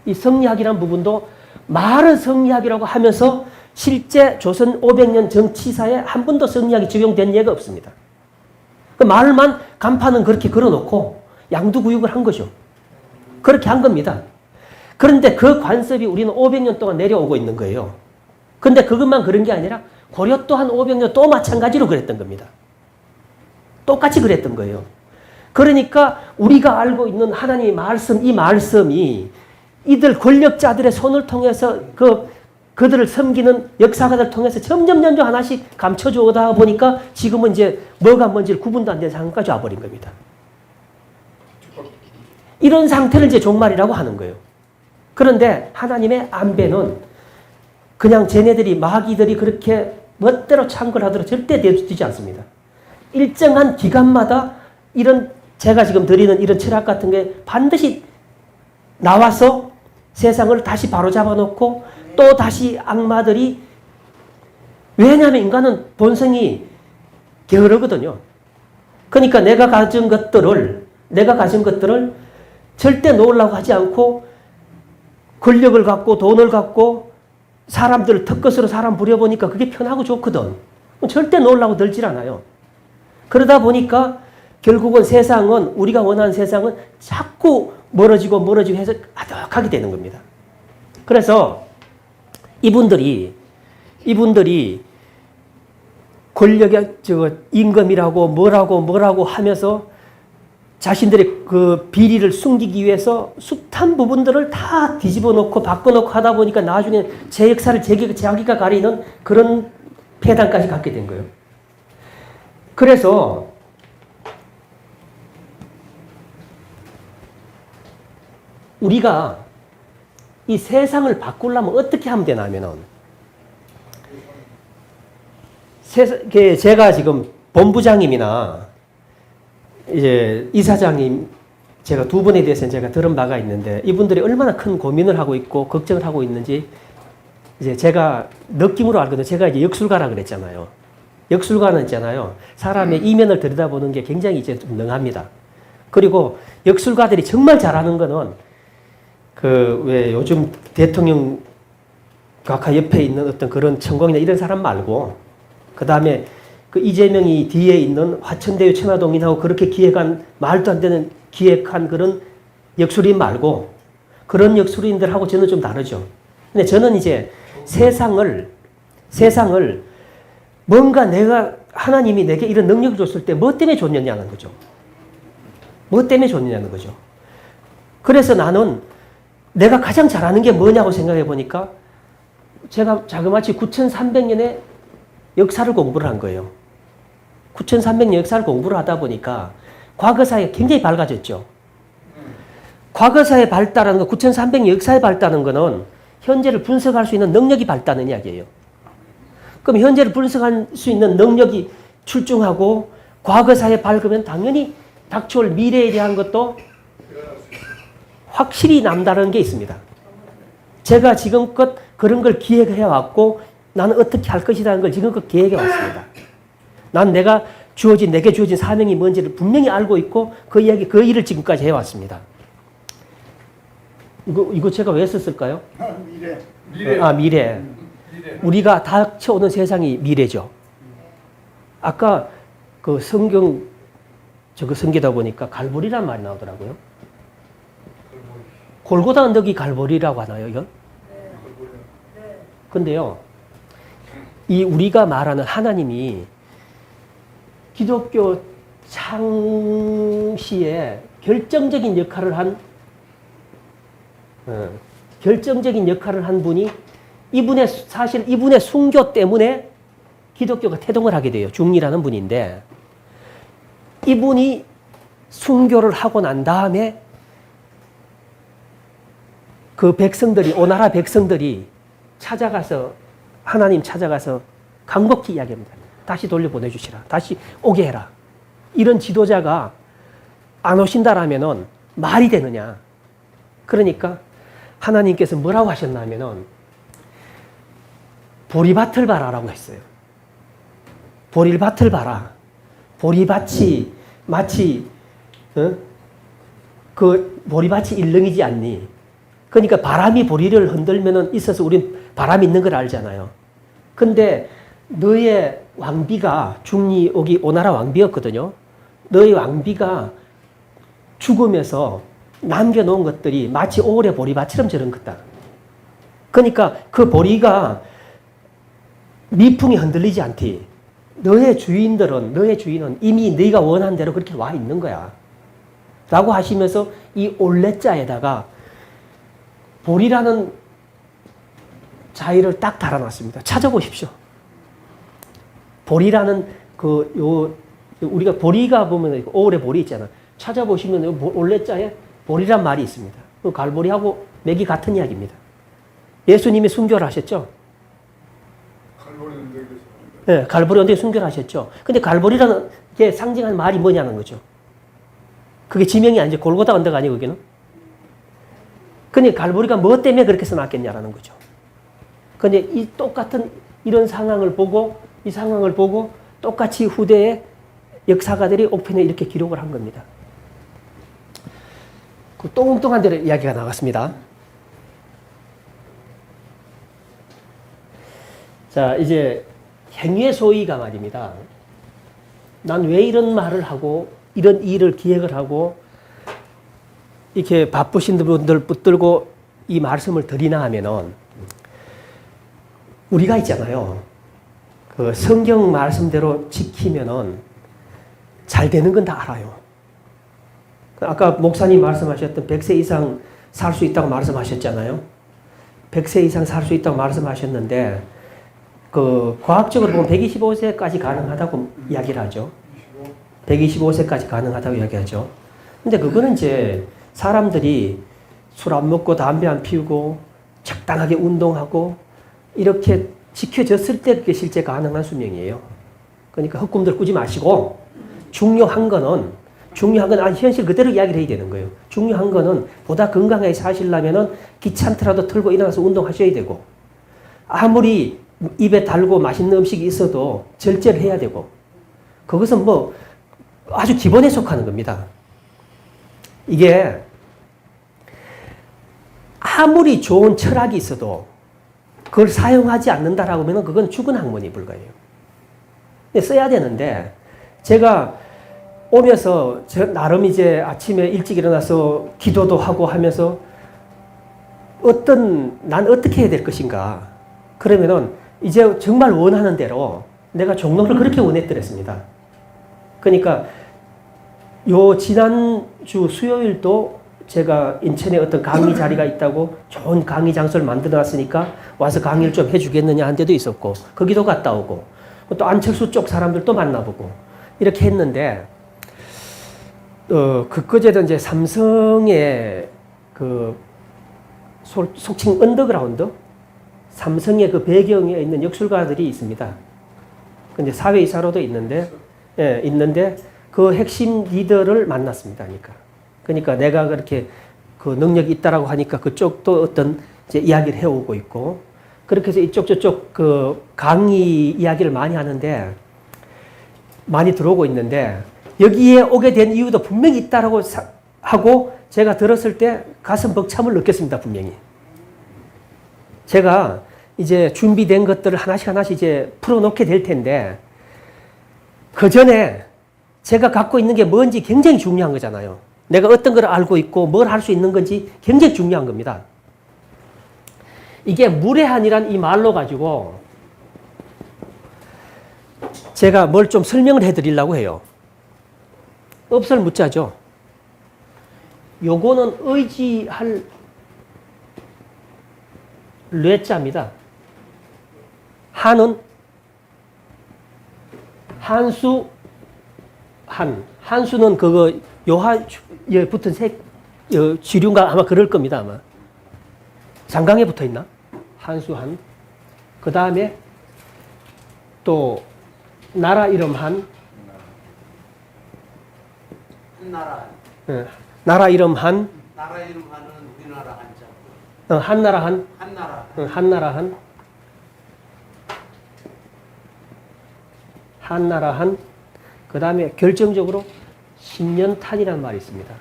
이 성리학이라는 부분도 말은 성리학이라고 하면서 실제 조선 500년 정치사에 한 번도 성리학이 적용된 예가 없습니다. 그 말만 간판은 그렇게 걸어놓고 양두구육을 한 거죠. 그렇게 한 겁니다. 그런데 그 관습이 우리는 500년 동안 내려오고 있는 거예요. 그런데 그것만 그런 게 아니라 고려 또한 500년 또 마찬가지로 그랬던 겁니다. 똑같이 그랬던 거예요. 그러니까 우리가 알고 있는 하나님의 말씀, 이 말씀이 이들 권력자들의 손을 통해서 그들을 섬기는 역사가들을 통해서 점점 하나씩 감춰져 오다 보니까 지금은 이제 뭐가 뭔지를 구분도 안 되는 상황까지 와버린 겁니다. 이런 상태를 이제 종말이라고 하는 거예요. 그런데 하나님의 안배는 그냥 쟤네들이 마귀들이 그렇게 멋대로 창궐하도록 절대 되지 않습니다. 일정한 기간마다 이런 제가 지금 드리는 이런 철학 같은 게 반드시 나와서 세상을 다시 바로잡아 놓고 또 다시 악마들이 왜냐하면 인간은 본성이 게으르거든요. 그러니까 내가 가진 것들을 절대 놓으려고 하지 않고 권력을 갖고 돈을 갖고 사람들을 턱것으로 사람 부려보니까 그게 편하고 좋거든. 절대 놓으려고 들질 않아요. 그러다 보니까 결국은 세상은 우리가 원하는 세상은 자꾸 멀어지고 해서 아득하게 되는 겁니다. 그래서 이분들이 권력의 임금이라고 뭐라고 하면서 자신들의 그 비리를 숨기기 위해서 숱한 부분들을 다 뒤집어 놓고 바꿔놓고 하다 보니까 나중에 제 역사를 자기가 가리는 그런 폐단까지 갖게 된 거예요. 그래서 우리가 이 세상을 바꾸려면 어떻게 하면 되냐면은 제가 지금 본부장님이나 이제 이사장님 제가 두 분에 대해서는 제가 들은 바가 있는데 이분들이 얼마나 큰 고민을 하고 있고 걱정을 하고 있는지 이제 제가 느낌으로 알거든요. 제가 이제 역술가라 그랬잖아요. 역술가는 있잖아요. 사람의 이면을 들여다보는 게 굉장히 이제 좀 능합니다. 그리고 역술가들이 정말 잘하는 거는 왜 요즘 대통령 각하 옆에 있는 어떤 그런 천공이나 이런 사람 말고 그 다음에 그 이재명이 뒤에 있는 화천대유 천화동인하고 그렇게 기획한 말도 안 되는 기획한 그런 역술인 말고 그런 역술인들하고 저는 좀 다르죠. 근데 저는 이제 세상을 뭔가 하나님이 내게 이런 능력을 줬을 때 뭐 때문에 줬느냐는 거죠. 뭐 때문에 줬느냐는 거죠. 그래서 나는 내가 가장 잘하는 게 뭐냐고 생각해 보니까 제가 자그마치 9300년의 역사를 공부를 한 거예요. 9300년 역사를 공부를 하다 보니까 과거사에 굉장히 밝아졌죠. 과거사의 발달하는 거, 9300년 역사의 발달하는 거는 현재를 분석할 수 있는 능력이 발달하는 이야기예요. 그럼 현재를 분석할 수 있는 능력이 출중하고 과거사에 밝으면 당연히 닥쳐올 미래에 대한 것도 확실히 남다른 게 있습니다. 제가 지금껏 그런 걸 기획해왔고 나는 어떻게 할 것이라는 걸 지금껏 계획해왔습니다. 난 내게 주어진 사명이 뭔지를 분명히 알고 있고 그 일을 지금까지 해왔습니다. 이거 제가 왜 썼을까요? 미래. 우리가 닥쳐오는 세상이 미래죠. 아까 그 성경다 보니까 갈보리란 말이 나오더라고요. 골고다 언덕이 갈보리라고 하나요, 이건? 근데요, 이 우리가 말하는 하나님이 기독교 창시에 결정적인 역할을 한 분이 사실 이분의 순교 때문에 기독교가 태동을 하게 돼요. 중리라는 분인데, 이분이 순교를 하고 난 다음에 그 백성들이, 오나라 백성들이 하나님 찾아가서 간곡히 이야기합니다. 다시 돌려보내주시라. 다시 오게 해라. 이런 지도자가 안 오신다라면은 말이 되느냐. 그러니까 하나님께서 뭐라고 하셨냐면은 보리밭을 봐라라고 했어요. 보리밭을 봐라. 보리밭이 마치 그 보리밭이 일렁이지 않니? 그러니까 바람이 보리를 흔들면은 있어서 우린 바람이 있는 걸 알잖아요. 근데 너의 왕비가 중리 여기 오나라 왕비였거든요. 너의 왕비가 죽으면서 남겨놓은 것들이 마치 오래 보리밭처럼 저런 것다. 그러니까 그 보리가 미풍이 흔들리지 않디. 너의 주인은 이미 네가 원한 대로 그렇게 와 있는 거야. 라고 하시면서 이 올레자에다가 보리라는 자의를 딱 달아놨습니다. 찾아보십시오. 보리라는 우리가 보리가 보면 오래 보리 있잖아. 찾아보시면 올레자에 보리란 말이 있습니다. 그 갈보리하고 맥이 같은 이야기입니다. 예수님이 순교를 하셨죠? 네, 갈보리 언덕에 순교를 하셨죠. 근데 갈보리라는 게 상징하는 말이 뭐냐는 거죠. 그게 지명이 아니죠. 골고다 언덕 아니에요, 거기는? 근데 갈보리가 뭐 때문에 그렇게 써놨겠냐라는 거죠. 근데 이 똑같은 이런 상황을 보고, 이 상황을 보고 똑같이 후대의 역사가들이 옥편에 이렇게 기록을 한 겁니다. 그 똥뚱한 대로 이야기가 나갔습니다. 자, 이제 행위의 소위가 말입니다. 난 왜 이런 말을 하고 이런 일을 기획을 하고 이렇게 바쁘신 분들 붙들고 이 말씀을 드리나 하면은 우리가 있잖아요. 그 성경 말씀대로 지키면은 잘 되는 건 다 알아요. 아까 목사님 말씀하셨던 100세 이상 살 수 있다고 말씀하셨잖아요. 100세 이상 살 수 있다고 말씀하셨는데 그 과학적으로 보면 125세까지 가능하다고 이야기를 하죠. 125세까지 가능하다고 이야기하죠. 근데 그거는 이제 사람들이 술 안 먹고 담배 안 피우고 적당하게 운동하고 이렇게 지켜졌을 때 그게 실제 가능한 수명이에요. 그러니까 헛꿈들 꾸지 마시고 중요한 건 현실 그대로 이야기를 해야 되는 거예요. 중요한 거는 보다 건강하게 사시려면은 귀찮더라도 털고 일어나서 운동하셔야 되고 아무리 입에 달고 맛있는 음식이 있어도 절제를 해야 되고 그것은 뭐 아주 기본에 속하는 겁니다. 이게 아무리 좋은 철학이 있어도 그걸 사용하지 않는다라고 하면 그건 죽은 학문이 불과해요. 써야 되는데 제가 오면서 나름 이제 아침에 일찍 일어나서 기도도 하고 하면서 난 어떻게 해야 될 것인가. 그러면은 이제 정말 원하는 대로 내가 종로를 그렇게 원했더랬습니다. 그러니까 지난주 수요일도 제가 인천에 어떤 강의 자리가 있다고 좋은 강의 장소를 만들어 놨으니까 와서 강의를 좀 해주겠느냐 한 데도 있었고 거기도 갔다 오고 또 안철수 쪽 사람들도 만나보고 이렇게 했는데 그거제도 이제 삼성의 속칭 언더그라운드 삼성의 그 배경에 있는 역술가들이 있습니다. 근데 사회이사로도 있는데 그 핵심 리더를 만났습니다. 그러니까 내가 그렇게 그 능력이 있다라고 하니까 그쪽도 어떤 이제 이야기를 해오고 있고 그렇게 해서 이쪽 저쪽 그 강의 이야기를 많이 하는데 많이 들어오고 있는데 여기에 오게 된 이유도 분명히 있다라고 하고 제가 들었을 때 가슴 벅참을 느꼈습니다. 분명히. 제가 이제 준비된 것들을 하나씩 이제 풀어놓게 될 텐데 그 전에 제가 갖고 있는 게 뭔지 굉장히 중요한 거잖아요. 내가 어떤 걸 알고 있고 뭘 할 수 있는 건지 굉장히 중요한 겁니다. 이게 무례한이란 이 말로 가지고 제가 뭘 좀 설명을 해드리려고 해요. 업설무자죠. 요거는 의지할 뇌자입니다. 한은 한수, 한수는 그거 요하에 붙은 지류인가 아마 그럴 겁니다. 아마 장강에 붙어 있나? 한수한. 그 다음에 또 나라 이름 한나라. 나라 이름 한. 나라 이름 하는 우리나라 한자. 한나라 한. 한나라. 한나라 한. 한나라 한. 그 다음에 결정적으로 신년탄이라는 말이 있습니다.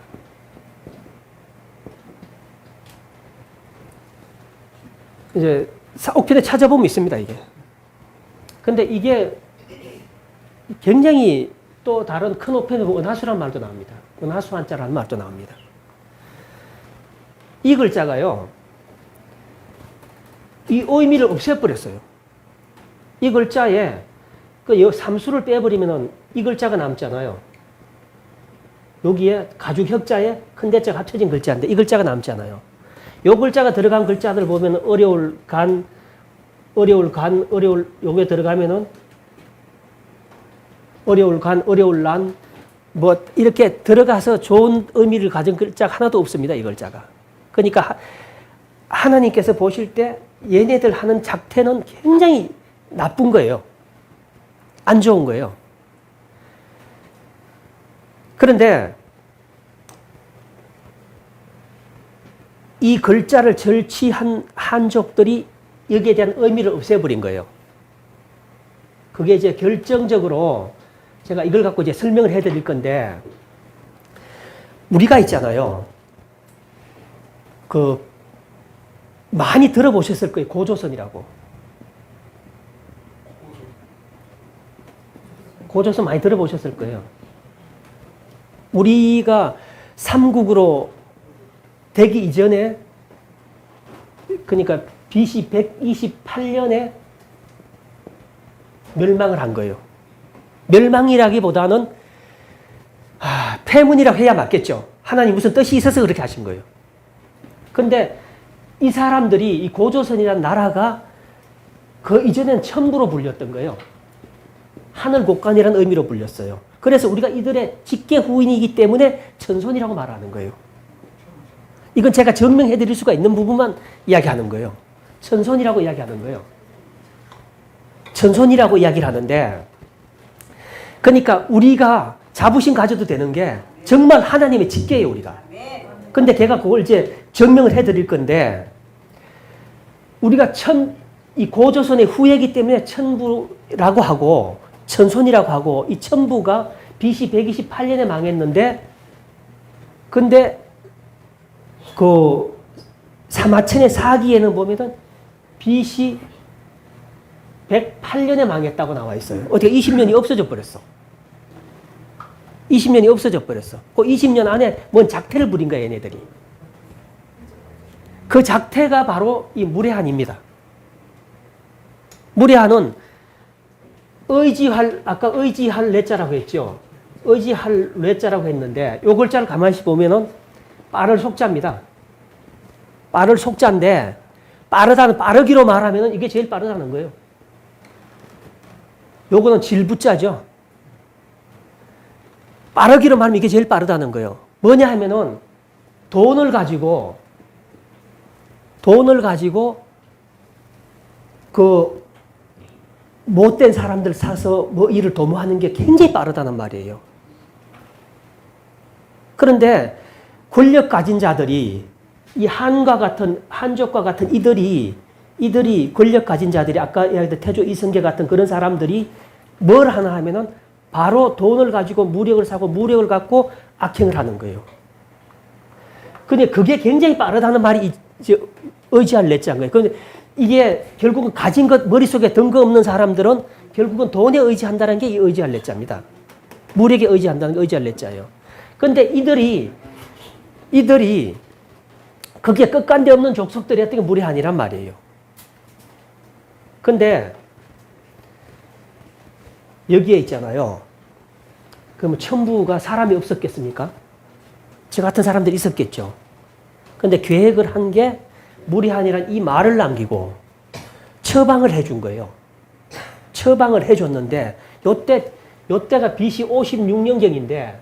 이제 옥편에 찾아보면 있습니다, 이게. 근데 이게 굉장히 또 다른 큰 옥편에 보면 은하수라는 말도 나옵니다. 은하수 한자라는 말도 나옵니다. 이 글자가요, 이 의미를 없애버렸어요. 이 글자에 그 삼수를 빼버리면 이 글자가 남잖아요. 여기에 가죽혁자에 큰 대자가 합쳐진 글자인데 이 글자가 남잖아요. 요 글자가 들어간 글자들 보면 어려울 간, 요게 들어가면은 어려울 간, 어려울 난, 뭐 이렇게 들어가서 좋은 의미를 가진 글자가 하나도 없습니다. 이 글자가. 그러니까 하나님께서 보실 때 얘네들 하는 작태는 굉장히 나쁜 거예요. 안 좋은 거예요. 그런데 이 글자를 절취한 한족들이 여기에 대한 의미를 없애버린 거예요. 그게 이제 결정적으로 제가 이걸 갖고 이제 설명을 해드릴 건데, 우리가 있잖아요. 많이 들어보셨을 거예요. 고조선이라고. 고조선 많이 들어보셨을 거예요. 우리가 삼국으로 되기 이전에, 그러니까 BC 128년에 멸망을 한 거예요. 멸망이라기보다는 폐문이라고 해야 맞겠죠. 하나님 무슨 뜻이 있어서 그렇게 하신 거예요. 근데 이 사람들이, 이 고조선이라는 나라가 그 이전엔 천부로 불렸던 거예요. 하늘곡간이라는 의미로 불렸어요. 그래서 우리가 이들의 직계 후인이기 때문에 천손이라고 말하는 거예요. 이건 제가 증명해 드릴 수가 있는 부분만 이야기하는 거예요. 천손이라고 이야기하는 거예요. 천손이라고 이야기를 하는데, 그러니까 우리가 자부심 가져도 되는 게 정말 하나님의 직계예요, 우리가. 근데 제가 그걸 이제 증명을 해 드릴 건데, 우리가 이 고조선의 후예이기 때문에 천부라고 하고, 천손이라고 하고, 이 천부가 BC 128년에 망했는데, 근데 사마천의 사기에는 보면은 BC 108년에 망했다고 나와 있어요. 어떻게 20년이 없어져 버렸어. 20년이 없어져 버렸어. 그 20년 안에 뭔 작태를 부린 거야, 얘네들이. 그 작태가 바로 이 무례한입니다. 무례한은 아까 의지할 뇌자라고 했죠. 의지할 뇌자라고 했는데, 요 글자를 가만히 보면은 빠를 속자입니다. 빠를 속자인데, 빠르기로 말하면 이게 제일 빠르다는 거예요. 요거는 질부자죠. 빠르기로 말하면 이게 제일 빠르다는 거예요. 뭐냐 하면은 돈을 가지고 못된 사람들 사서 뭐 일을 도모하는 게 굉장히 빠르다는 말이에요. 그런데 권력 가진 자들이, 이 한족과 같은 이들이 권력 가진 자들이, 아까 이야기했던 태조 이성계 같은 그런 사람들이 뭘 하나 하면은 바로 돈을 가지고 무력을 사고 무력을 갖고 악행을 하는 거예요. 근데 그게 굉장히 빠르다는 말이 이제 의지할 뇌자인 거예요. 그런데 이게 결국은 가진 것, 머릿속에 든 거 없는 사람들은 결국은 돈에 의지한다는 게 이 의지할 뇌자입니다. 무력에 의지한다는 게 의지할 뇌자예요. 근데 이들이 그게 끝간데 없는 족속들이었던 게 무례한이란 말이에요. 근데 여기에 있잖아요. 그러면 천부가 사람이 없었겠습니까? 저 같은 사람들이 있었겠죠. 근데 계획을 한 게 무리한이란 이 말을 남기고 처방을 해준 거예요. 처방을 해줬는데 요때가 BC 56년경인데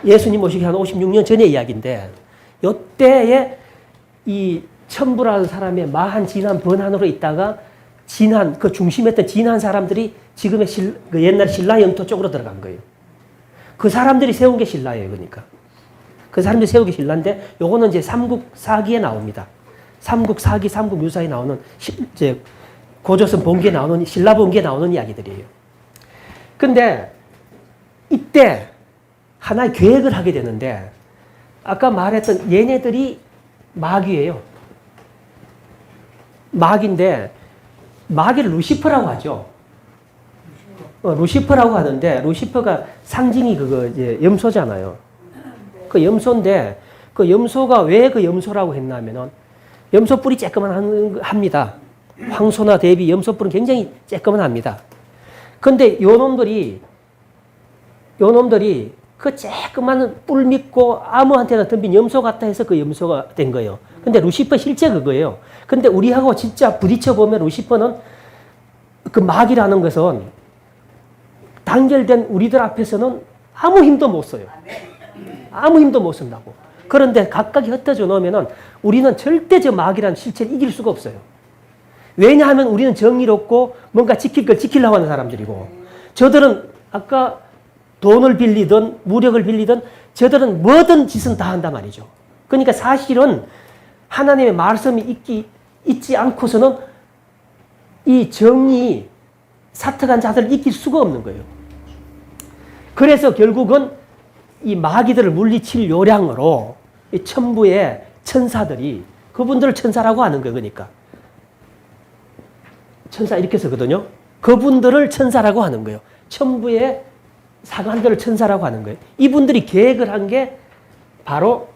예수님 오시기 한 56년 전의 이야기인데 요때에 이 천부라는 사람의 마한 진한 번한으로 있다가 진한 그 중심했던 진한 사람들이 지금의 그 옛날 신라 영토 쪽으로 들어간 거예요. 그 사람들이 세운 게 신라예요. 그러니까 그 사람들이 세운 게 신라인데 요거는 이제 삼국사기에 나옵니다. 삼국사기, 삼국유사에 나오는 이제 고조선 본기에 나오는 신라 본기에 나오는 이야기들이에요. 근데 이때 하나의 계획을 하게 되는데 아까 말했던 얘네들이 마귀예요. 마귀인데 마귀를 루시퍼라고 하죠. 루시퍼라고 하는데 루시퍼가 상징이 그거 이제 염소잖아요. 그 염소인데 그 염소가 왜 그 염소라고 했냐면은 염소 뿔이 쬐끄만합니다. 황소나 대비 염소 뿔은 굉장히 쬐끄만합니다. 근데 요 놈들이 그 쬐끄만 뿔 믿고 아무한테나 덤빈 염소 같다 해서 그 염소가 된 거예요. 근데 루시퍼 실제 그거예요. 근데 우리하고 진짜 부딪혀 보면 루시퍼는 그 마귀라는 것은 단결된 우리들 앞에서는 아무 힘도 못 써요. 아무 힘도 못 쓴다고. 그런데 각각이 흩어져 놓으면은 우리는 절대 저 마귀라는 실체를 이길 수가 없어요. 왜냐하면 우리는 정의롭고 뭔가 지킬 걸 지키려고 하는 사람들이고 저들은 아까 돈을 빌리든 무력을 빌리든 저들은 뭐든 짓은 다 한단 말이죠. 그러니까 사실은 하나님의 말씀이 있지 않고서는 이 정의 사특한 자들을 이길 수가 없는 거예요. 그래서 결국은 이 마귀들을 물리칠 요량으로 이 천부의 천사들이 그분들을 천사라고 하는 거예요. 그러니까 천사 이렇게 쓰거든요. 그분들을 천사라고 하는 거예요. 천부의 사관들을 천사라고 하는 거예요. 이분들이 계획을 한 게 바로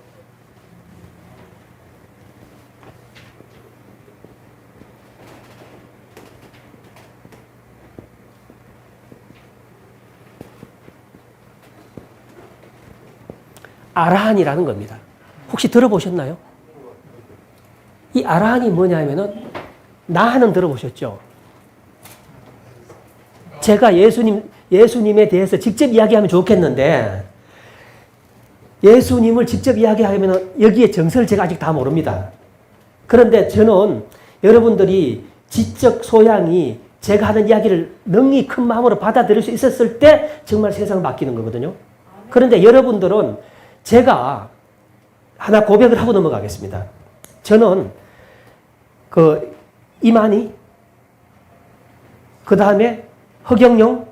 아라한이라는 겁니다. 혹시 들어보셨나요? 이 아라한이 뭐냐면은 나한은 들어보셨죠? 제가 예수님에 대해서 직접 이야기하면 좋겠는데 예수님을 직접 이야기하면 여기에 정설을 제가 아직 다 모릅니다. 그런데 저는 여러분들이 지적 소양이 제가 하는 이야기를 능히 큰 마음으로 받아들일 수 있었을 때 정말 세상을 바뀌는 거거든요. 그런데 여러분들은 제가 하나 고백을 하고 넘어가겠습니다. 저는 그 이만희, 그 다음에 허경영,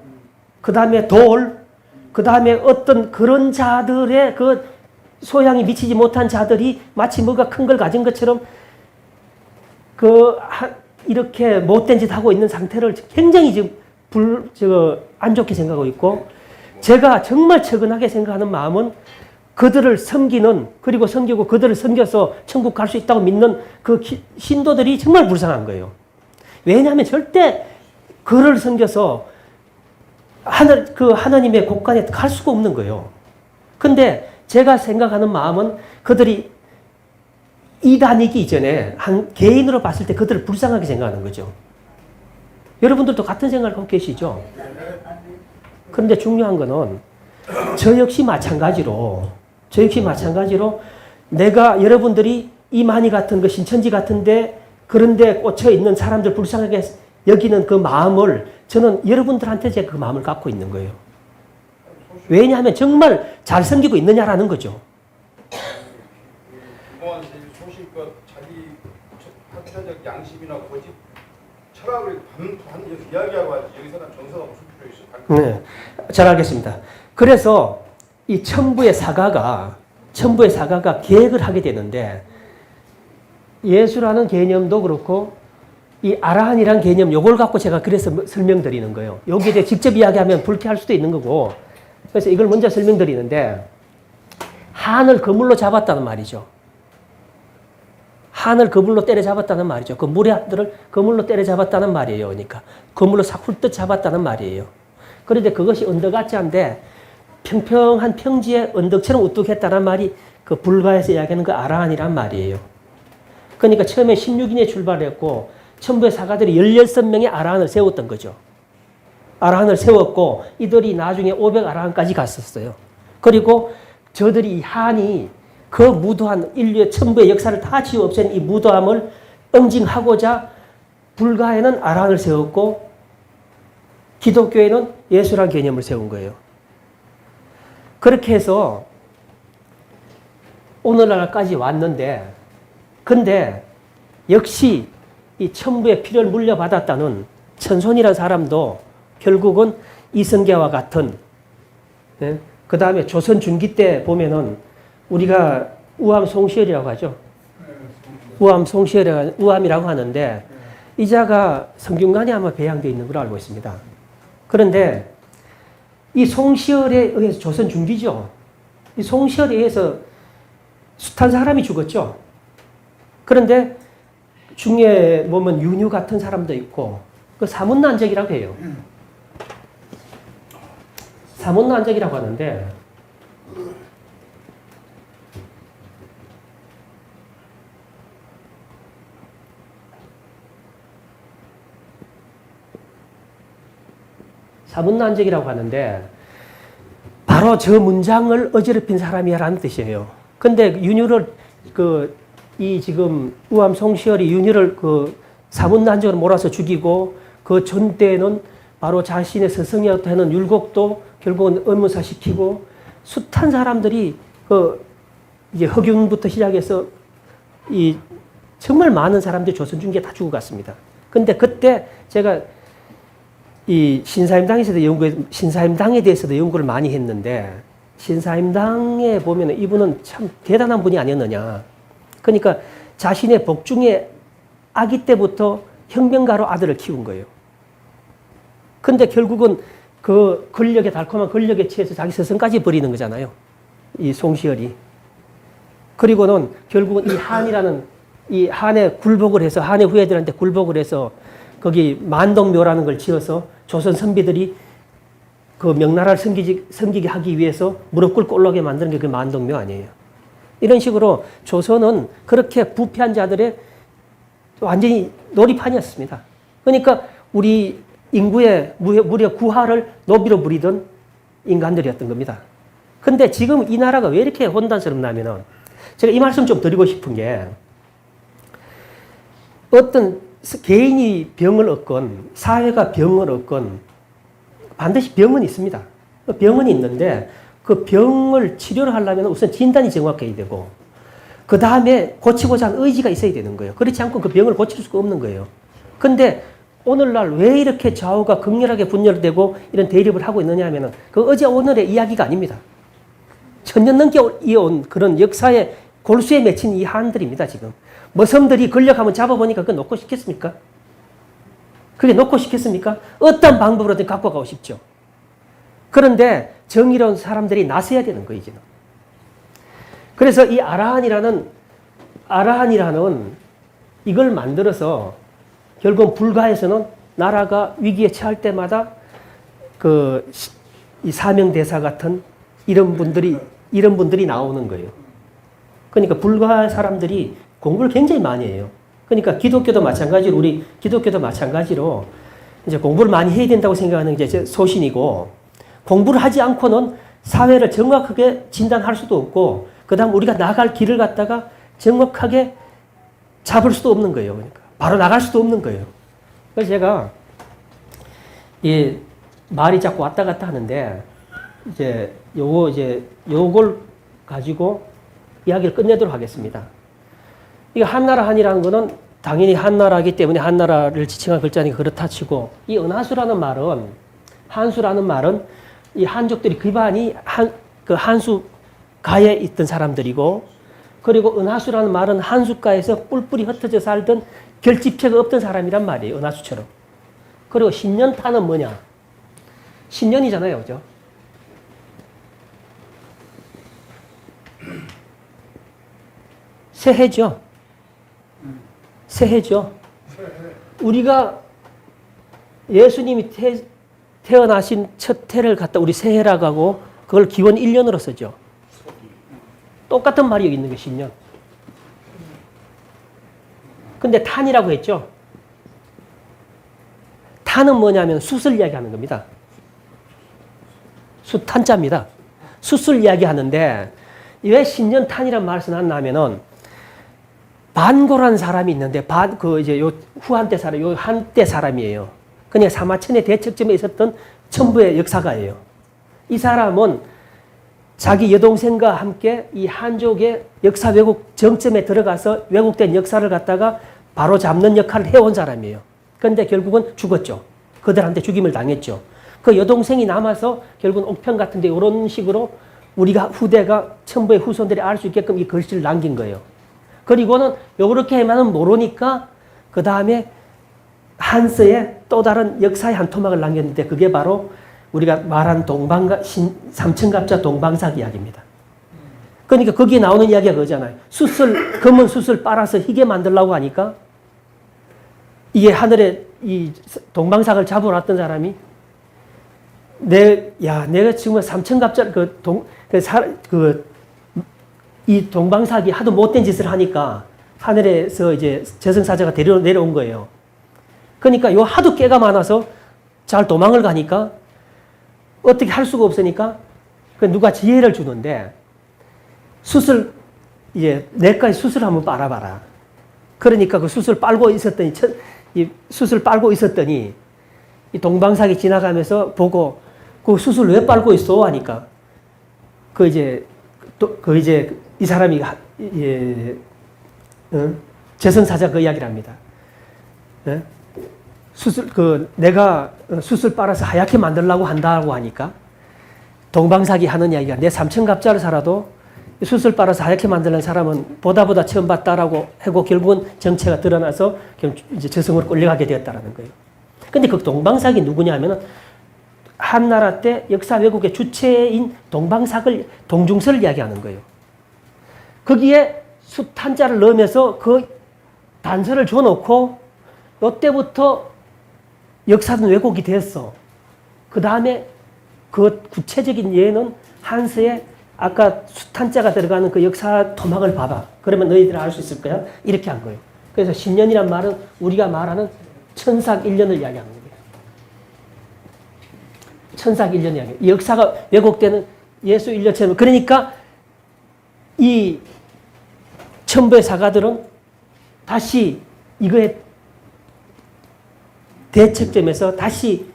그 다음에 도올, 그 다음에 어떤 그런 자들의 그 소양이 미치지 못한 자들이 마치 뭐가 큰 걸 가진 것처럼 이렇게 못된 짓 하고 있는 상태를 굉장히 지금 안 좋게 생각하고 있고 제가 정말 처근하게 생각하는 마음은 그들을 섬기는 그리고 섬기고 그들을 섬겨서 천국 갈 수 있다고 믿는 그 신도들이 정말 불쌍한 거예요. 왜냐하면 절대 그를 섬겨서 하나님의 곳간에 갈 수가 없는 거예요. 근데 제가 생각하는 마음은 그들이 이단이기 이전에 한 개인으로 봤을 때 그들을 불쌍하게 생각하는 거죠. 여러분들도 같은 생각을 하고 계시죠? 그런데 중요한 거는 저 역시 마찬가지로 내가 여러분들이 이만희 같은 거 신천지 같은데 그런데 꽂혀 있는 사람들 불쌍하게 여기는 그 마음을 저는 여러분들한테 제가 그 마음을 갖고 있는 거예요. 왜냐하면 정말 잘 섬기고 있느냐라는 거죠. 소실껏 자기 학자적 양심이나 고집 철학을 반드시 이야기하고 하지 여기 사람 정서가 무슨 필요 있어? 네, 잘 알겠습니다. 그래서 이 천부의 사가가 계획을 하게 되는데 예수라는 개념도 그렇고 이 아라한이라는 개념 요걸 갖고 제가 그래서 설명드리는 거예요. 여기에 대해 직접 이야기하면 불쾌할 수도 있는 거고 그래서 이걸 먼저 설명드리는데 한을 그물로 잡았다는 말이죠. 한을 그물로 때려잡았다는 말이죠. 그 물의 한들을 그물로 때려잡았다는 말이에요. 그러니까 그물로 싹 훑듯 잡았다는 말이에요. 그런데 그것이 언덕 같지 않은데 평평한 평지에 언덕처럼 우뚝했다는 말이 그 불가에서 이야기하는 그 아라한이란 말이에요. 그러니까 처음에 16인에 출발했고 천부의 사가들이 16명의 아라한을 세웠던 거죠. 아라한을 세웠고 이들이 나중에 500 아라한까지 갔었어요. 그리고 저들이 이 한이 그 무도한 인류의 천부의 역사를 다 지워 없앤 이 무도함을 응징하고자 불가에는 아라한을 세웠고 기독교에는 예수란 개념을 세운 거예요. 그렇게 해서 오늘날까지 왔는데 근데 역시 이 천부의 피를 물려받았다는 천손이라는 사람도 결국은 이성계와 같은 그 다음에 조선 중기 때 보면은 우리가 우암 송시열이라고 하죠. 우암이라고 하는데 이 자가 성균관에 아마 배양되어 있는 걸로 알고 있습니다. 그런데 이 송시열에 의해서 조선 중기죠. 이 송시열에 의해서 숱한 사람이 죽었죠. 그런데 중에 보면 윤유 같은 사람도 있고 그 사문난적이라고 해요. 사문난적이라고 하는데 사문난적이라고 하는데 바로 저 문장을 어지럽힌 사람이라는 뜻이에요. 근데 윤유를 이 지금 우암 송시열이 윤유를 사문난적으로 몰아서 죽이고 그 전때에는 바로 자신의 스승이었다 하는 율곡도 결국은 의문사시키고 숱한 사람들이 이제 허균부터 시작해서 이 정말 많은 사람들이 조선 중기에 다 죽어갔습니다. 근데 그때 제가 이 신사임당에 대해서도 연구를 많이 했는데 신사임당에 보면 이분은 참 대단한 분이 아니었느냐. 그러니까 자신의 복중의 아기 때부터 혁명가로 아들을 키운 거예요. 근데 결국은 그 달콤한 권력에 취해서 자기 스승까지 버리는 거잖아요. 이 송시열이. 그리고는 결국은 이 한에 굴복을 해서 한의 후예들한테 굴복을 해서 거기 만동묘라는 걸 지어서 조선 선비들이 그 명나라를 섬기게 하기 위해서 무릎 꿇고 올라오게 만드는 게 그 만동묘 아니에요. 이런 식으로 조선은 그렇게 부패한 자들의 완전히 놀이판이었습니다. 그러니까 우리 인구의 무려 9할을 노비로 부리던 인간들이었던 겁니다. 근데 지금 이 나라가 왜 이렇게 혼란스럽냐면은 제가 이 말씀 좀 드리고 싶은 게 어떤 개인이 병을 얻건 사회가 병을 얻건 반드시 병은 있습니다. 병은 있는데 그 병을 치료를 하려면 우선 진단이 정확해야 되고 그 다음에 고치고자 하는 의지가 있어야 되는 거예요. 그렇지 않고 그 병을 고칠 수가 없는 거예요. 근데 오늘날 왜 이렇게 좌우가 극렬하게 분열되고 이런 대립을 하고 있느냐 하면은 그 어제 오늘의 이야기가 아닙니다. 천년 넘게 이어온 그런 역사의 골수에 맺힌 이 한들입니다, 지금. 머슴들이 권력하면 잡아보니까 그거 놓고 싶겠습니까? 그게 놓고 싶겠습니까? 어떤 방법으로든 갖고 가고 싶죠. 그런데 정의로운 사람들이 나서야 되는 거예요, 이제는. 그래서 이 아라한이라는 이걸 만들어서 결국 불가에서는 나라가 위기에 처할 때마다 이 사명대사 같은 이런 분들이 나오는 거예요. 그러니까 불가 사람들이 공부를 굉장히 많이 해요. 그러니까 기독교도 마찬가지로 우리 기독교도 마찬가지로 이제 공부를 많이 해야 된다고 생각하는 게 제 소신이고 공부를 하지 않고는 사회를 정확하게 진단할 수도 없고 그다음 우리가 나갈 길을 갖다가 정확하게 잡을 수도 없는 거예요. 그러니까 바로 나갈 수도 없는 거예요. 그래서 제가 이 말이 자꾸 왔다 갔다 하는데 요걸 가지고 이야기를 끝내도록 하겠습니다. 이거 한나라 한이라는 거는 당연히 한나라이기 때문에 한나라를 지칭한 글자니까 그렇다 치고 이 은하수라는 말은 이 한족들이 기반이 한수가에 있던 사람들이고 그리고 은하수라는 말은 한숫가에서 뿔뿔이 흩어져 살던 결집체가 없던 사람이란 말이에요. 은하수처럼. 그리고 신년타는 뭐냐? 신년이잖아요. 그죠? 새해죠. 새해죠. 우리가 예수님이 태어나신 첫 해를 갖다 우리 새해라고 하고 그걸 기원 1년으로 쓰죠. 똑같은 말이 여기 있는 게 신년. 근데 탄이라고 했죠. 탄은 뭐냐면 숫을 이야기하는 겁니다. 숫탄자입니다. 숫을 이야기하는데 왜 신년 탄이란 말을 썼냐면은 반고라는 사람이 있는데 이제 요 후한때 사람, 요 한때 사람이에요. 그냥 사마천의 대척점에 있었던 천부의 역사가예요. 이 사람은 자기 여동생과 함께 이 한족의 역사 왜곡 정점에 들어가서 왜곡된 역사를 갖다가 바로 잡는 역할을 해온 사람이에요. 그런데 결국은 죽었죠. 그들한테 죽임을 당했죠. 그 여동생이 남아서 결국은 옥편 같은데 이런 식으로 우리가 후대가 천부의 후손들이 알 수 있게끔 이 글씨를 남긴 거예요. 그리고는 요렇게 하면은 모르니까 그 다음에 한서에 또 다른 역사의 한 토막을 남겼는데 그게 바로 우리가 말한 삼천갑자 동방삭 이야기입니다. 그러니까 거기에 나오는 이야기가 그거잖아요. 검은 숯을 빨아서 희게 만들려고 하니까 이게 하늘에 이 동방삭을 잡아놨던 사람이 내가 지금 삼천갑자 이 동방삭이 하도 못된 짓을 하니까 하늘에서 이제 저승사자가 내려온 거예요. 그러니까 요 하도 깨가 많아서 잘 도망을 가니까 어떻게 할 수가 없으니까 누가 지혜를 주는데 숯을 이제 내까지 숯을 한번 빨아봐라. 그러니까 그 숯을 빨고 있었더니 이 동방삭이 지나가면서 보고 그 숯을 왜 빨고 있어 하니까 이제 이 사람이 저승사자 그 이야기를 합니다. 예? 내가 숯을 빨아서 하얗게 만들려고 한다고 하니까 동방삭이 하는 이야기가 내 삼천갑자를 살아도 숯을 빨아서 하얗게 만드는 사람은 보다 처음 봤다라고 하고 결국은 정체가 드러나서 이제 저승으로 끌려가게 되었다라는 거예요. 근데 그 동방삭이 누구냐면은 한나라 때 역사 왜곡의 주체인 동중설을 이야기하는 거예요. 거기에 숫한자를 넣으면서 그 단서를 줘놓고 이때부터 역사는 왜곡이 됐어. 그 다음에 그 구체적인 예는 한서에 아까 숫한자가 들어가는 그 역사 토막을 봐봐. 그러면 너희들 알 수 있을 거야. 이렇게 한 거예요. 그래서 신년이란 말은 우리가 말하는 천삭 1년을 이야기하는 거예요. 천삭 1년 이야기. 이 역사가 왜곡되는 예수 1년처럼. 그러니까 이 천부의 사가들은 다시 이거에 대책점에서 다시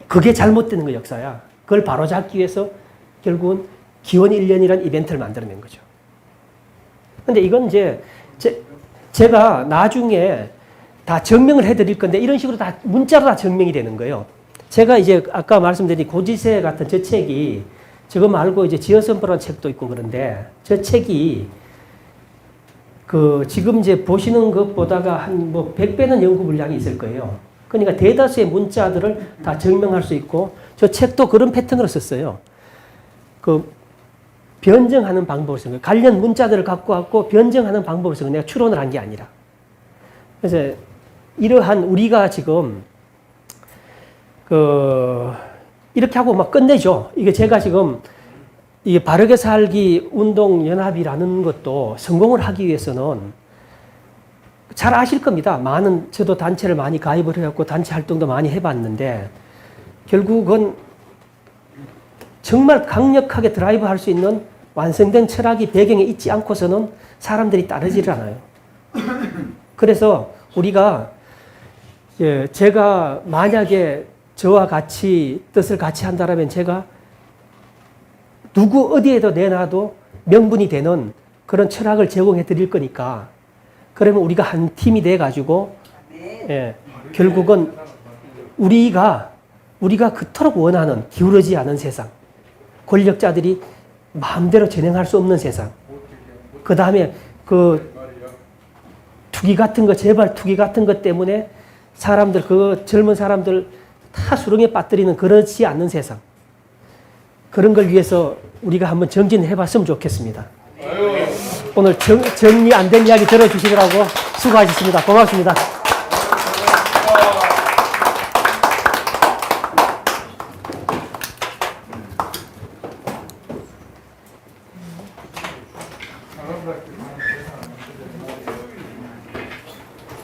그게 잘못되는 거 역사야. 그걸 바로잡기 위해서 결국은 기원 1년이라는 이벤트를 만들어낸 거죠. 근데 이건 이제 제가 나중에 다 증명을 해드릴 건데 이런 식으로 다 문자로 다 증명이 되는 거예요. 제가 이제 아까 말씀드린 고지세 같은 저 책이 저거 말고 이제 지어선보라는 책도 있고 그런데 저 책이 지금 이제 보시는 것보다가 한 100배는 연구 분량이 있을 거예요. 그러니까 대다수의 문자들을 다 증명할 수 있고 저 책도 그런 패턴으로 썼어요. 변증하는 방법을 쓴 거예요. 관련 문자들을 갖고 왔고 변증하는 방법을 쓴 거예요. 내가 추론을 한 게 아니라. 그래서 이러한 우리가 지금 이렇게 하고 막 끝내죠. 이게 제가 지금 이게 바르게 살기 운동연합이라는 것도 성공을 하기 위해서는 잘 아실 겁니다. 저도 단체를 많이 가입을 해갖고 단체 활동도 많이 해봤는데 결국은 정말 강력하게 드라이브 할 수 있는 완성된 철학이 배경에 있지 않고서는 사람들이 따르지를 않아요. 그래서 우리가 제가 만약에 저와 같이 뜻을 같이 한다면 제가 누구 어디에도 내놔도 명분이 되는 그런 철학을 제공해 드릴 거니까 그러면 우리가 한 팀이 돼 가지고 결국은 우리가 그토록 원하는 기울어지지 않은 세상, 권력자들이 마음대로 진행할 수 없는 세상, 그 다음에 투기 같은 거, 재발 투기 같은 것 때문에 사람들, 젊은 사람들 다 수렁에 빠뜨리는 그렇지 않는 세상, 그런 걸 위해서 우리가 한번 정진해 봤으면 좋겠습니다. 오늘 정리 안 된 이야기 들어주시더라고 수고하셨습니다. 고맙습니다.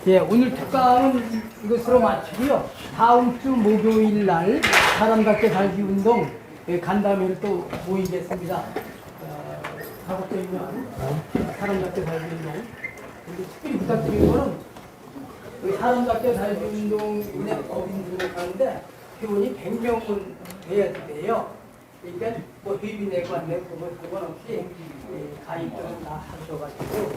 예, 오늘 특강은 이것으로 마치고요. 다음 주 목요일 날 사람답게 살기 운동 간담회를 또 모이겠습니다. 사업적이면 사람답게 살기 운동. 근데 특별히 부탁드리는 거는 사람답게 살기 운동에 법인 등록하는데 회원이 100명은 돼야 돼요. 그러니까 뭐 회비 내고 안 내고 그건 없이 가입자는 다 하셔가지고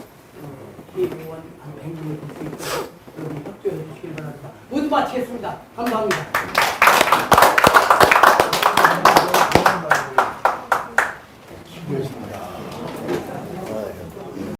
회원 한 100명을 줄수 있도록 협조해 주시길 바랍니다. 모두 마치겠습니다. 감사합니다.